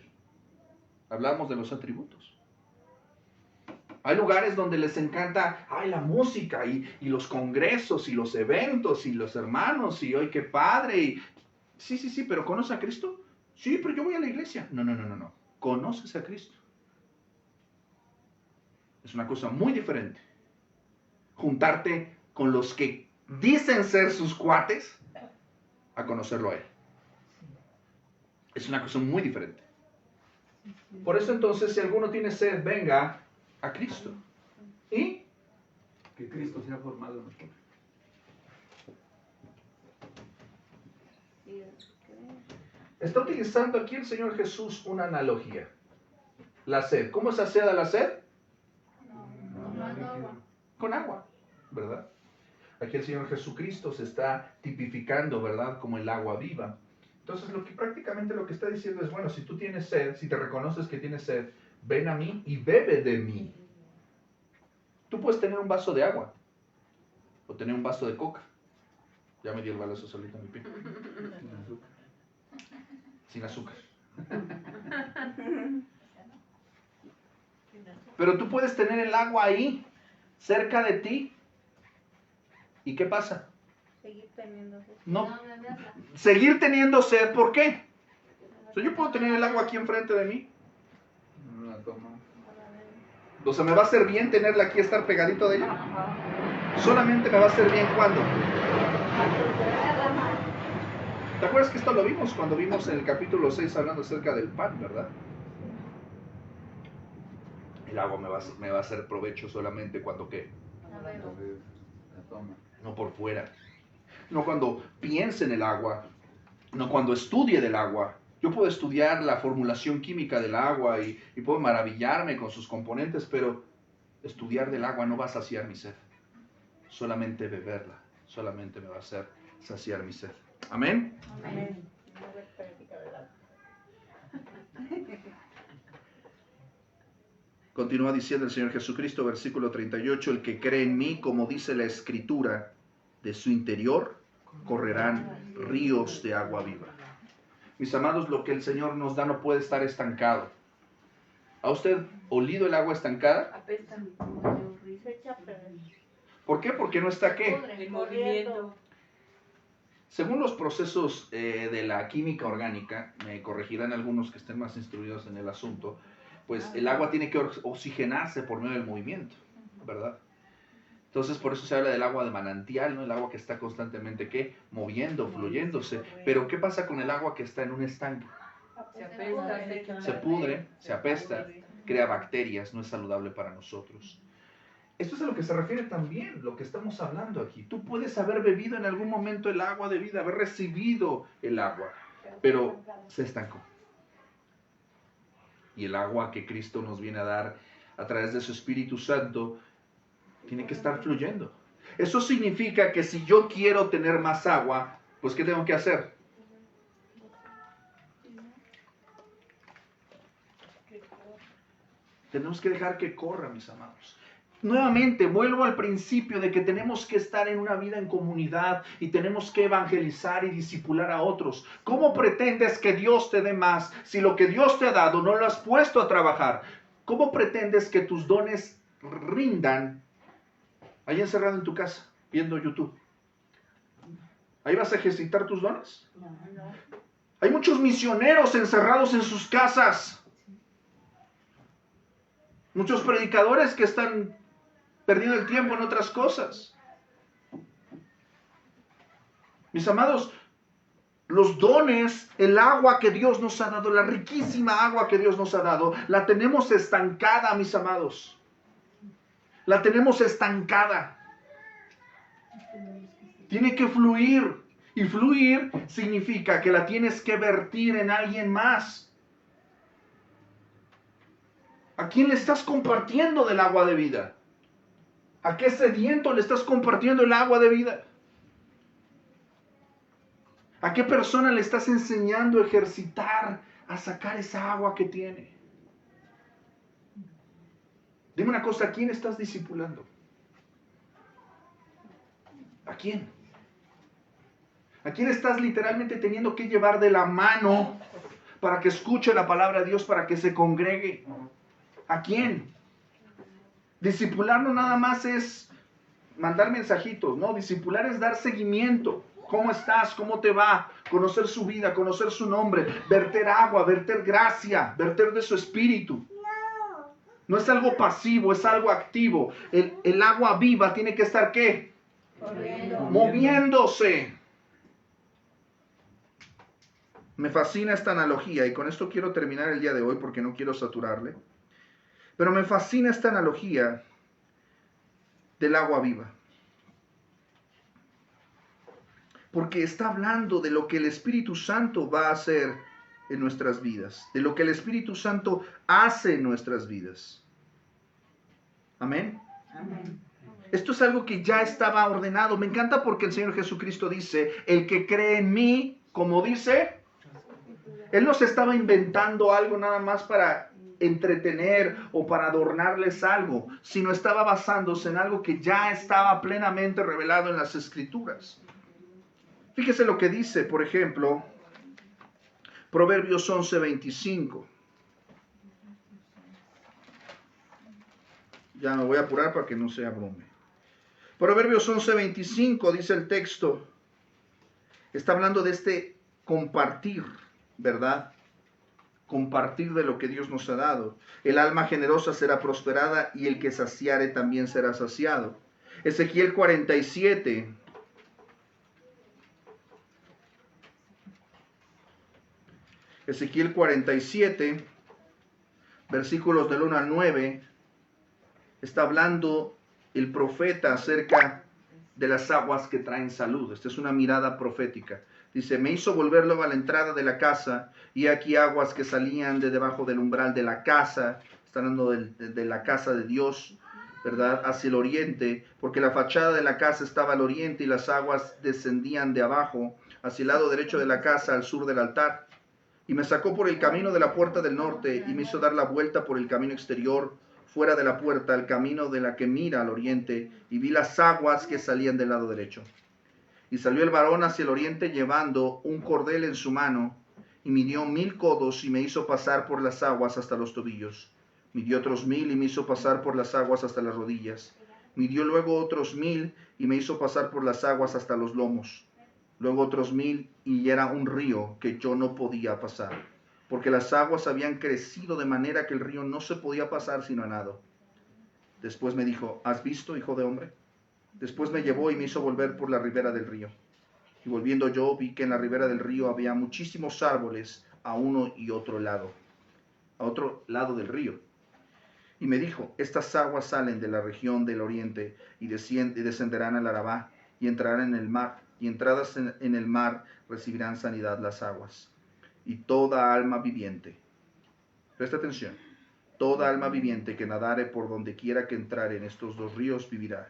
Speaker 1: Hablamos de los atributos. Hay lugares donde les encanta la música y los congresos y los eventos y los hermanos y hoy qué padre. Sí, pero ¿conoces a Cristo? Sí, pero yo voy a la iglesia. No. ¿Conoces a Cristo? Es una cosa muy diferente. Juntarte con los que dicen ser sus cuates a conocerlo a Él. Es una cosa muy diferente. Por eso entonces, si alguno tiene sed, venga a Cristo. ¿Y?
Speaker 6: Que Cristo sea formado en nosotros.
Speaker 1: Está utilizando aquí el Señor Jesús una analogía. La sed. ¿Cómo se sacia la sed? Con agua, ¿verdad? Aquí el Señor Jesucristo se está tipificando, ¿verdad? Como el agua viva. Entonces, prácticamente lo que está diciendo es, bueno, si tú tienes sed, si te reconoces que tienes sed, ven a mí y bebe de mí. Tú puedes tener un vaso de agua o tener un vaso de coca. Ya me dio el balazo solito en mi pie. Sin azúcar. Pero tú puedes tener el agua ahí, cerca de ti. ¿Y qué pasa?
Speaker 3: Seguir teniendo sed.
Speaker 1: No. Seguir teniendo sed, ¿por qué? O sea, yo puedo tener el agua aquí enfrente de mí.
Speaker 6: No la tomo.
Speaker 1: O sea, ¿me va a hacer bien tenerla aquí, estar pegadito de ella? Solamente me va a hacer bien cuando. ¿Te acuerdas que esto lo vimos cuando vimos en el capítulo 6 hablando acerca del pan, verdad? El agua me va a hacer provecho solamente cuando ¿qué?
Speaker 6: La toma.
Speaker 1: No por fuera. No cuando piense en el agua. No cuando estudie del agua. Yo puedo estudiar la formulación química del agua y puedo maravillarme con sus componentes, pero estudiar del agua no va a saciar mi sed. Solamente beberla. Solamente me va a hacer saciar mi sed. ¿Amén?
Speaker 3: Amén.
Speaker 1: Continúa diciendo el Señor Jesucristo, versículo 38, el que cree en mí, como dice la Escritura, de su interior correrán ríos de agua viva. Mis amados, lo que el Señor nos da no puede estar estancado. ¿Ha usted olido el agua estancada?
Speaker 4: Apesta.
Speaker 1: ¿Por qué? Porque no está ¿qué?
Speaker 4: El movimiento.
Speaker 1: Según los procesos de la química orgánica, me corregirán algunos que estén más instruidos en el asunto, pues el agua tiene que oxigenarse por medio del movimiento, ¿verdad? Entonces por eso se habla del agua de manantial, ¿no? El agua que está constantemente ¿qué? Moviendo, fluyéndose. Pero ¿qué pasa con el agua que está en un estanque?
Speaker 4: Se apesta,
Speaker 1: Se pudre, se apesta. crea bacterias, no es saludable para nosotros. Esto es a lo que se refiere también, lo que estamos hablando aquí. Tú puedes haber bebido en algún momento el agua de vida, haber recibido el agua, pero se estancó. Y el agua que Cristo nos viene a dar a través de su Espíritu Santo tiene que estar fluyendo. Eso significa que si yo quiero tener más agua, pues ¿qué tengo que hacer? Tenemos que dejar que corra, mis amados. Nuevamente, vuelvo al principio de que tenemos que estar en una vida en comunidad y tenemos que evangelizar y discipular a otros. ¿Cómo pretendes que Dios te dé más si lo que Dios te ha dado no lo has puesto a trabajar? ¿Cómo pretendes que tus dones rindan ahí encerrado en tu casa, viendo YouTube? ¿Ahí vas a ejercitar tus dones? Hay muchos misioneros encerrados en sus casas. Muchos predicadores que están perdiendo el tiempo en otras cosas. Mis amados, los dones, el agua que Dios nos ha dado, la riquísima agua que Dios nos ha dado, la tenemos estancada, mis amados. La tenemos estancada. Tiene que fluir. Y fluir significa que la tienes que vertir en alguien más. ¿A quién le estás compartiendo del agua de vida? ¿A qué sediento le estás compartiendo el agua de vida? ¿A qué persona le estás enseñando a ejercitar, a sacar esa agua que tiene? Dime una cosa, ¿a quién estás discipulando? ¿A quién? ¿A quién estás literalmente teniendo que llevar de la mano para que escuche la palabra de Dios, para que se congregue? ¿A quién? Discipular no nada más es mandar mensajitos, no, discipular es dar seguimiento. ¿Cómo estás? ¿Cómo te va? Conocer su vida, conocer su nombre, verter agua, verter gracia, verter de su espíritu. No es algo pasivo, es algo activo. El agua viva tiene que estar, ¿qué? Moviéndose. Me fascina esta analogía y con esto quiero terminar el día de hoy porque no quiero saturarle. Pero me fascina esta analogía del agua viva. Porque está hablando de lo que el Espíritu Santo va a hacer en nuestras vidas. De lo que el Espíritu Santo hace en nuestras vidas. Amén.
Speaker 3: Amén.
Speaker 1: Esto es algo que ya estaba ordenado. Me encanta porque el Señor Jesucristo dice, el que cree en mí, como dice, Él no se estaba inventando algo nada más para entretener o para adornarles algo, sino estaba basándose en algo que ya estaba plenamente revelado en las Escrituras. Fíjese lo que dice, por ejemplo, Proverbios 11:25. Ya me voy a apurar para que no se abrume. Proverbios 11:25 dice el texto, está hablando de este compartir, ¿verdad? Compartir de lo que Dios nos ha dado. El alma generosa será prosperada y el que saciare también será saciado. Ezequiel 47. Ezequiel 47, versículos del 1 al 9, está hablando el profeta acerca de las aguas que traen salud. Esta es una mirada profética. Dice, me hizo volver luego a la entrada de la casa, y aquí aguas que salían de debajo del umbral de la casa, está hablando de la casa de Dios, ¿verdad? Hacia el oriente, porque la fachada de la casa estaba al oriente y las aguas descendían de abajo, hacia el lado derecho de la casa, al sur del altar. Y me sacó por el camino de la puerta del norte, y me hizo dar la vuelta por el camino exterior, fuera de la puerta, el camino de la que mira al oriente, y vi las aguas que salían del lado derecho. Y salió el varón hacia el oriente llevando un cordel en su mano, y midió 1000 codos, y me hizo pasar por las aguas hasta los tobillos. Midió otros 1000, y me hizo pasar por las aguas hasta las rodillas. Midió luego otros 1000, y me hizo pasar por las aguas hasta los lomos. Luego otros 1000, y era un río que yo no podía pasar, porque las aguas habían crecido de manera que el río no se podía pasar sino a nado. Después me dijo, ¿has visto, hijo de hombre? Después me llevó y me hizo volver por la ribera del río. Y volviendo yo vi que en la ribera del río había muchísimos árboles a uno y otro lado. A otro lado del río. Y me dijo, estas aguas salen de la región del oriente y descenderán al Arabá y entrarán en el mar. Y entradas en el mar recibirán sanidad las aguas. Y toda alma viviente, presta atención, toda alma viviente que nadare por donde quiera que entrare en estos dos ríos vivirá.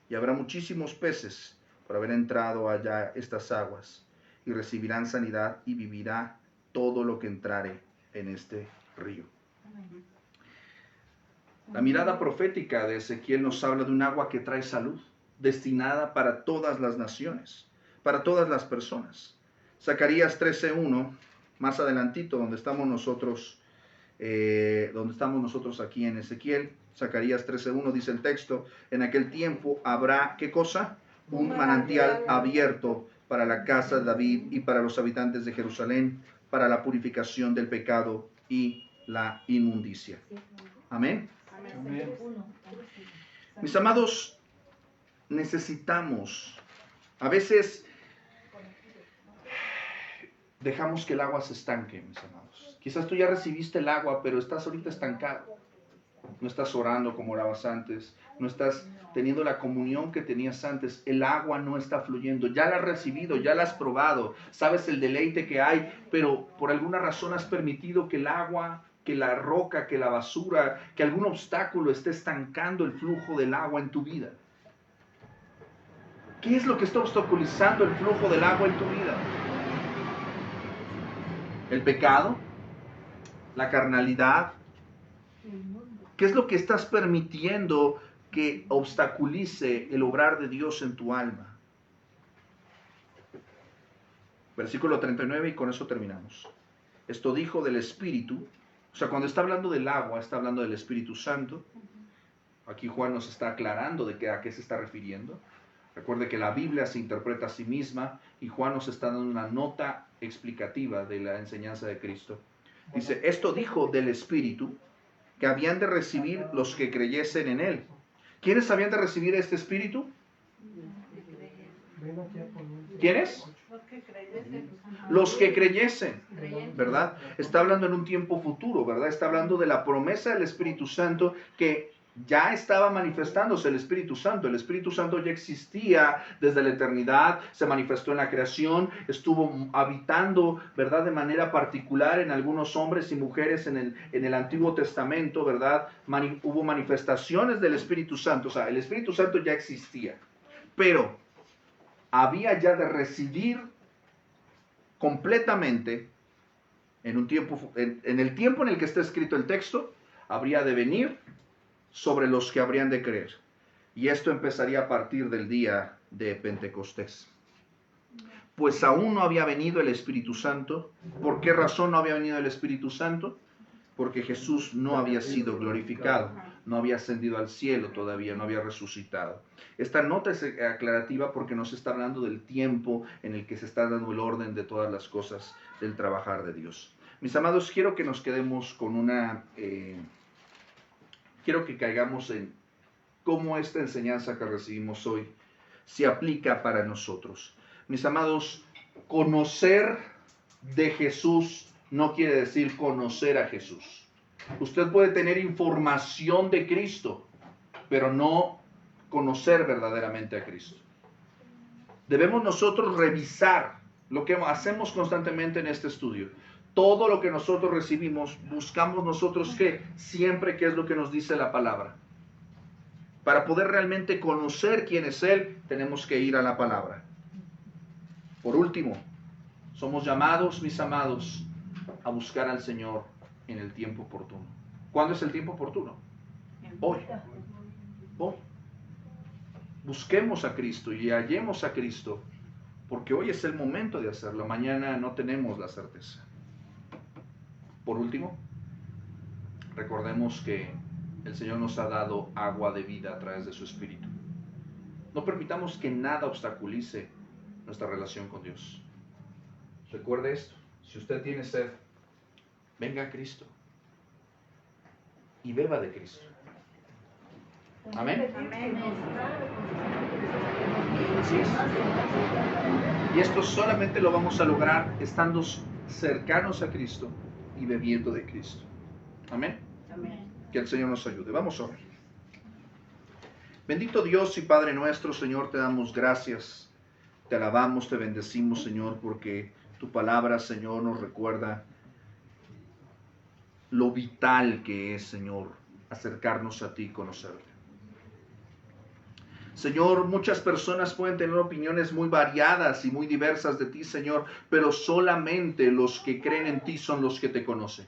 Speaker 1: Y habrá muchísimos peces por haber entrado allá estas aguas. Y recibirán sanidad y vivirá todo lo que entrare en este río. La mirada profética de Ezequiel nos habla de un agua que trae salud, destinada para todas las naciones, para todas las personas. Zacarías 13:1, más adelantito, donde estamos nosotros aquí en Ezequiel. Zacarías 13:1 dice el texto: en aquel tiempo habrá, ¿qué cosa? Un manantial abierto para la casa de David y para los habitantes de Jerusalén, para la purificación del pecado y la inmundicia. Amén.
Speaker 6: Amén.
Speaker 1: Mis amados, necesitamos, a veces dejamos que el agua se estanque, mis amados. Quizás tú ya recibiste el agua, pero estás ahorita estancado. No estás orando como orabas antes, no estás teniendo la comunión que tenías antes, el agua no está fluyendo, ya la has recibido, ya la has probado, sabes el deleite que hay, pero por alguna razón has permitido que el agua, que la roca, que la basura, que algún obstáculo esté estancando el flujo del agua en tu vida. ¿Qué es lo que está obstaculizando el flujo del agua en tu vida? ¿El pecado? ¿La carnalidad? ¿Qué es lo que estás permitiendo que obstaculice el obrar de Dios en tu alma? Versículo 39 y con eso terminamos. Esto dijo del Espíritu. O sea, cuando está hablando del agua, está hablando del Espíritu Santo. Aquí Juan nos está aclarando de a qué se está refiriendo. Recuerde que la Biblia se interpreta a sí misma y Juan nos está dando una nota explicativa de la enseñanza de Cristo. Dice, esto dijo del Espíritu que habían de recibir los que creyesen en Él. ¿Quiénes habían de recibir este Espíritu? ¿Quiénes? Los que creyesen, ¿verdad? Está hablando en un tiempo futuro, ¿verdad? Está hablando de la promesa del Espíritu Santo que ya estaba manifestándose el Espíritu Santo. El Espíritu Santo ya existía desde la eternidad, se manifestó en la creación, estuvo habitando, ¿verdad? De manera particular en algunos hombres y mujeres en el Antiguo Testamento, ¿verdad? Hubo manifestaciones del Espíritu Santo, o sea, el Espíritu Santo ya existía, pero había ya de recibir completamente en el tiempo en el que está escrito el texto, habría de venir sobre los que habrían de creer. Y esto empezaría a partir del día de Pentecostés. Pues aún no había venido el Espíritu Santo. ¿Por qué razón no había venido el Espíritu Santo? Porque Jesús no había sido glorificado, no había ascendido al cielo todavía, no había resucitado. Esta nota es aclarativa porque nos está hablando del tiempo en el que se está dando el orden de todas las cosas del trabajar de Dios. Mis amados, quiero que nos quedemos con quiero que caigamos en cómo esta enseñanza que recibimos hoy se aplica para nosotros. Mis amados, conocer de Jesús no quiere decir conocer a Jesús. Usted puede tener información de Cristo, pero no conocer verdaderamente a Cristo. Debemos nosotros revisar lo que hacemos constantemente en este estudio. Todo lo que nosotros recibimos, buscamos nosotros ¿qué? Siempre qué es lo que nos dice la palabra. Para poder realmente conocer quién es Él, tenemos que ir a la palabra. Por último, somos llamados, mis amados, a buscar al Señor en el tiempo oportuno. ¿Cuándo es el tiempo oportuno? Hoy. Hoy. Busquemos a Cristo y hallemos a Cristo, porque hoy es el momento de hacerlo. Mañana no tenemos la certeza. Por último, recordemos que el Señor nos ha dado agua de vida a través de su Espíritu. No permitamos que nada obstaculice nuestra relación con Dios. Recuerde esto, si usted tiene sed, venga a Cristo y beba de Cristo. Amén. Así es. Y esto solamente lo vamos a lograr estando cercanos a Cristo y bebiendo de Cristo. Amén.
Speaker 4: Amén.
Speaker 1: Que el Señor nos ayude. Vamos a orar. Bendito Dios y Padre nuestro, Señor, te damos gracias. Te alabamos, te bendecimos, Señor, porque tu palabra, Señor, nos recuerda lo vital que es, Señor, acercarnos a ti y conocerte. Señor, muchas personas pueden tener opiniones muy variadas y muy diversas de ti, Señor, pero solamente los que creen en ti son los que te conocen.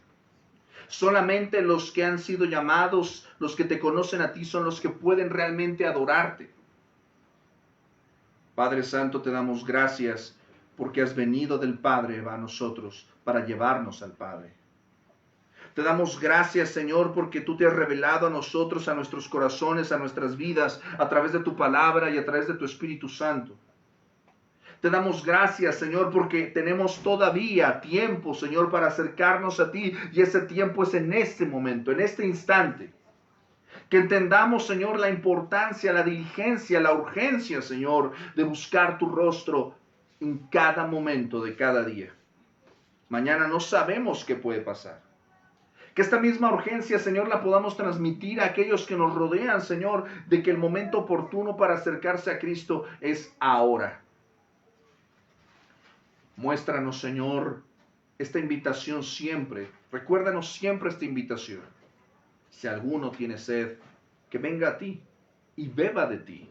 Speaker 1: Solamente los que han sido llamados, los que te conocen a ti, son los que pueden realmente adorarte. Padre Santo, te damos gracias porque has venido del Padre a nosotros para llevarnos al Padre. Te damos gracias, Señor, porque tú te has revelado a nosotros, a nuestros corazones, a nuestras vidas, a través de tu palabra y a través de tu Espíritu Santo. Te damos gracias, Señor, porque tenemos todavía tiempo, Señor, para acercarnos a ti, y ese tiempo es en este momento, en este instante. Que entendamos, Señor, la importancia, la diligencia, la urgencia, Señor, de buscar tu rostro en cada momento de cada día. Mañana no sabemos qué puede pasar. Que esta misma urgencia, Señor, la podamos transmitir a aquellos que nos rodean, Señor, de que el momento oportuno para acercarse a Cristo es ahora. Muéstranos, Señor, esta invitación siempre. Recuérdanos siempre esta invitación. Si alguno tiene sed, que venga a ti y beba de ti.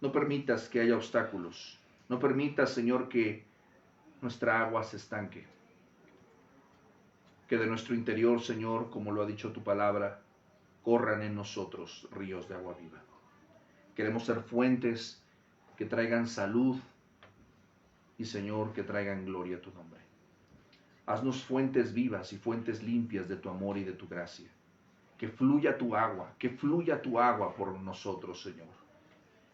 Speaker 1: No permitas que haya obstáculos. No permitas, Señor, que nuestra agua se estanque. Que de nuestro interior, Señor, como lo ha dicho tu palabra, corran en nosotros ríos de agua viva. Queremos ser fuentes que traigan salud y, Señor, que traigan gloria a tu nombre. Haznos fuentes vivas y fuentes limpias de tu amor y de tu gracia. Que fluya tu agua por nosotros, Señor.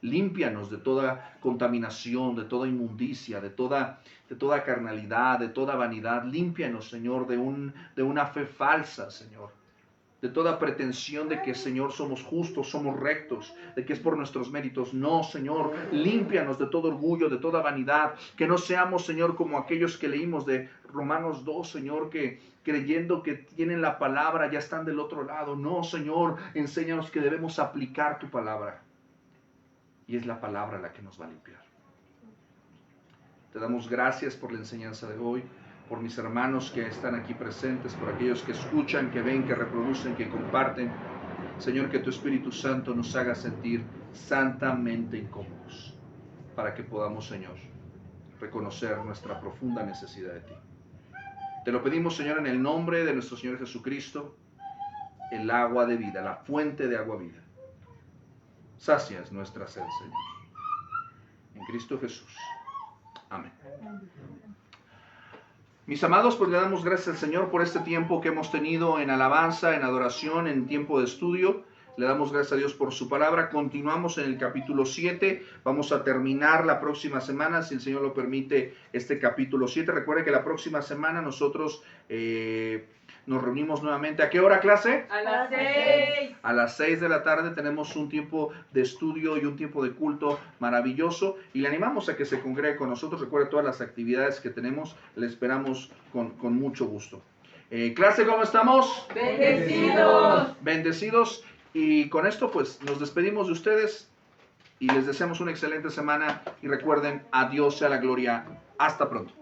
Speaker 1: Límpianos de toda contaminación, de toda inmundicia, de toda carnalidad, de toda vanidad. Límpianos, Señor, de una fe falsa, Señor. De toda pretensión de que, Señor, somos justos, somos rectos, de que es por nuestros méritos. No, Señor, límpianos de todo orgullo, de toda vanidad. Que no seamos, Señor, como aquellos que leímos de Romanos 2, Señor, que creyendo que tienen la palabra ya están del otro lado. No, Señor, enséñanos que debemos aplicar tu palabra. Y es la palabra la que nos va a limpiar. Te damos gracias por la enseñanza de hoy, por mis hermanos que están aquí presentes, por aquellos que escuchan, que ven, que reproducen, que comparten. Señor, que tu Espíritu Santo nos haga sentir santamente incómodos, para que podamos, Señor, reconocer nuestra profunda necesidad de ti. Te lo pedimos, Señor, en el nombre de nuestro Señor Jesucristo, el agua de vida, la fuente de agua viva. Sacias nuestra sed, Señor. En Cristo Jesús. Amén. Mis amados, pues le damos gracias al Señor por este tiempo que hemos tenido en alabanza, en adoración, en tiempo de estudio. Le damos gracias a Dios por su palabra. Continuamos en el capítulo 7. Vamos a terminar la próxima semana, si el Señor lo permite, este capítulo 7. Recuerde que la próxima semana nosotros nos reunimos nuevamente. ¿A qué hora, clase?
Speaker 4: A las 6.
Speaker 1: A las 6 de la tarde tenemos un tiempo de estudio y un tiempo de culto maravilloso. Y le animamos a que se congregue con nosotros. Recuerde todas las actividades que tenemos. Le esperamos con mucho gusto. Clase, ¿cómo estamos?
Speaker 4: Bendecidos.
Speaker 1: Bendecidos. Y con esto pues nos despedimos de ustedes y les deseamos una excelente semana y recuerden, a Dios sea la gloria. Hasta pronto.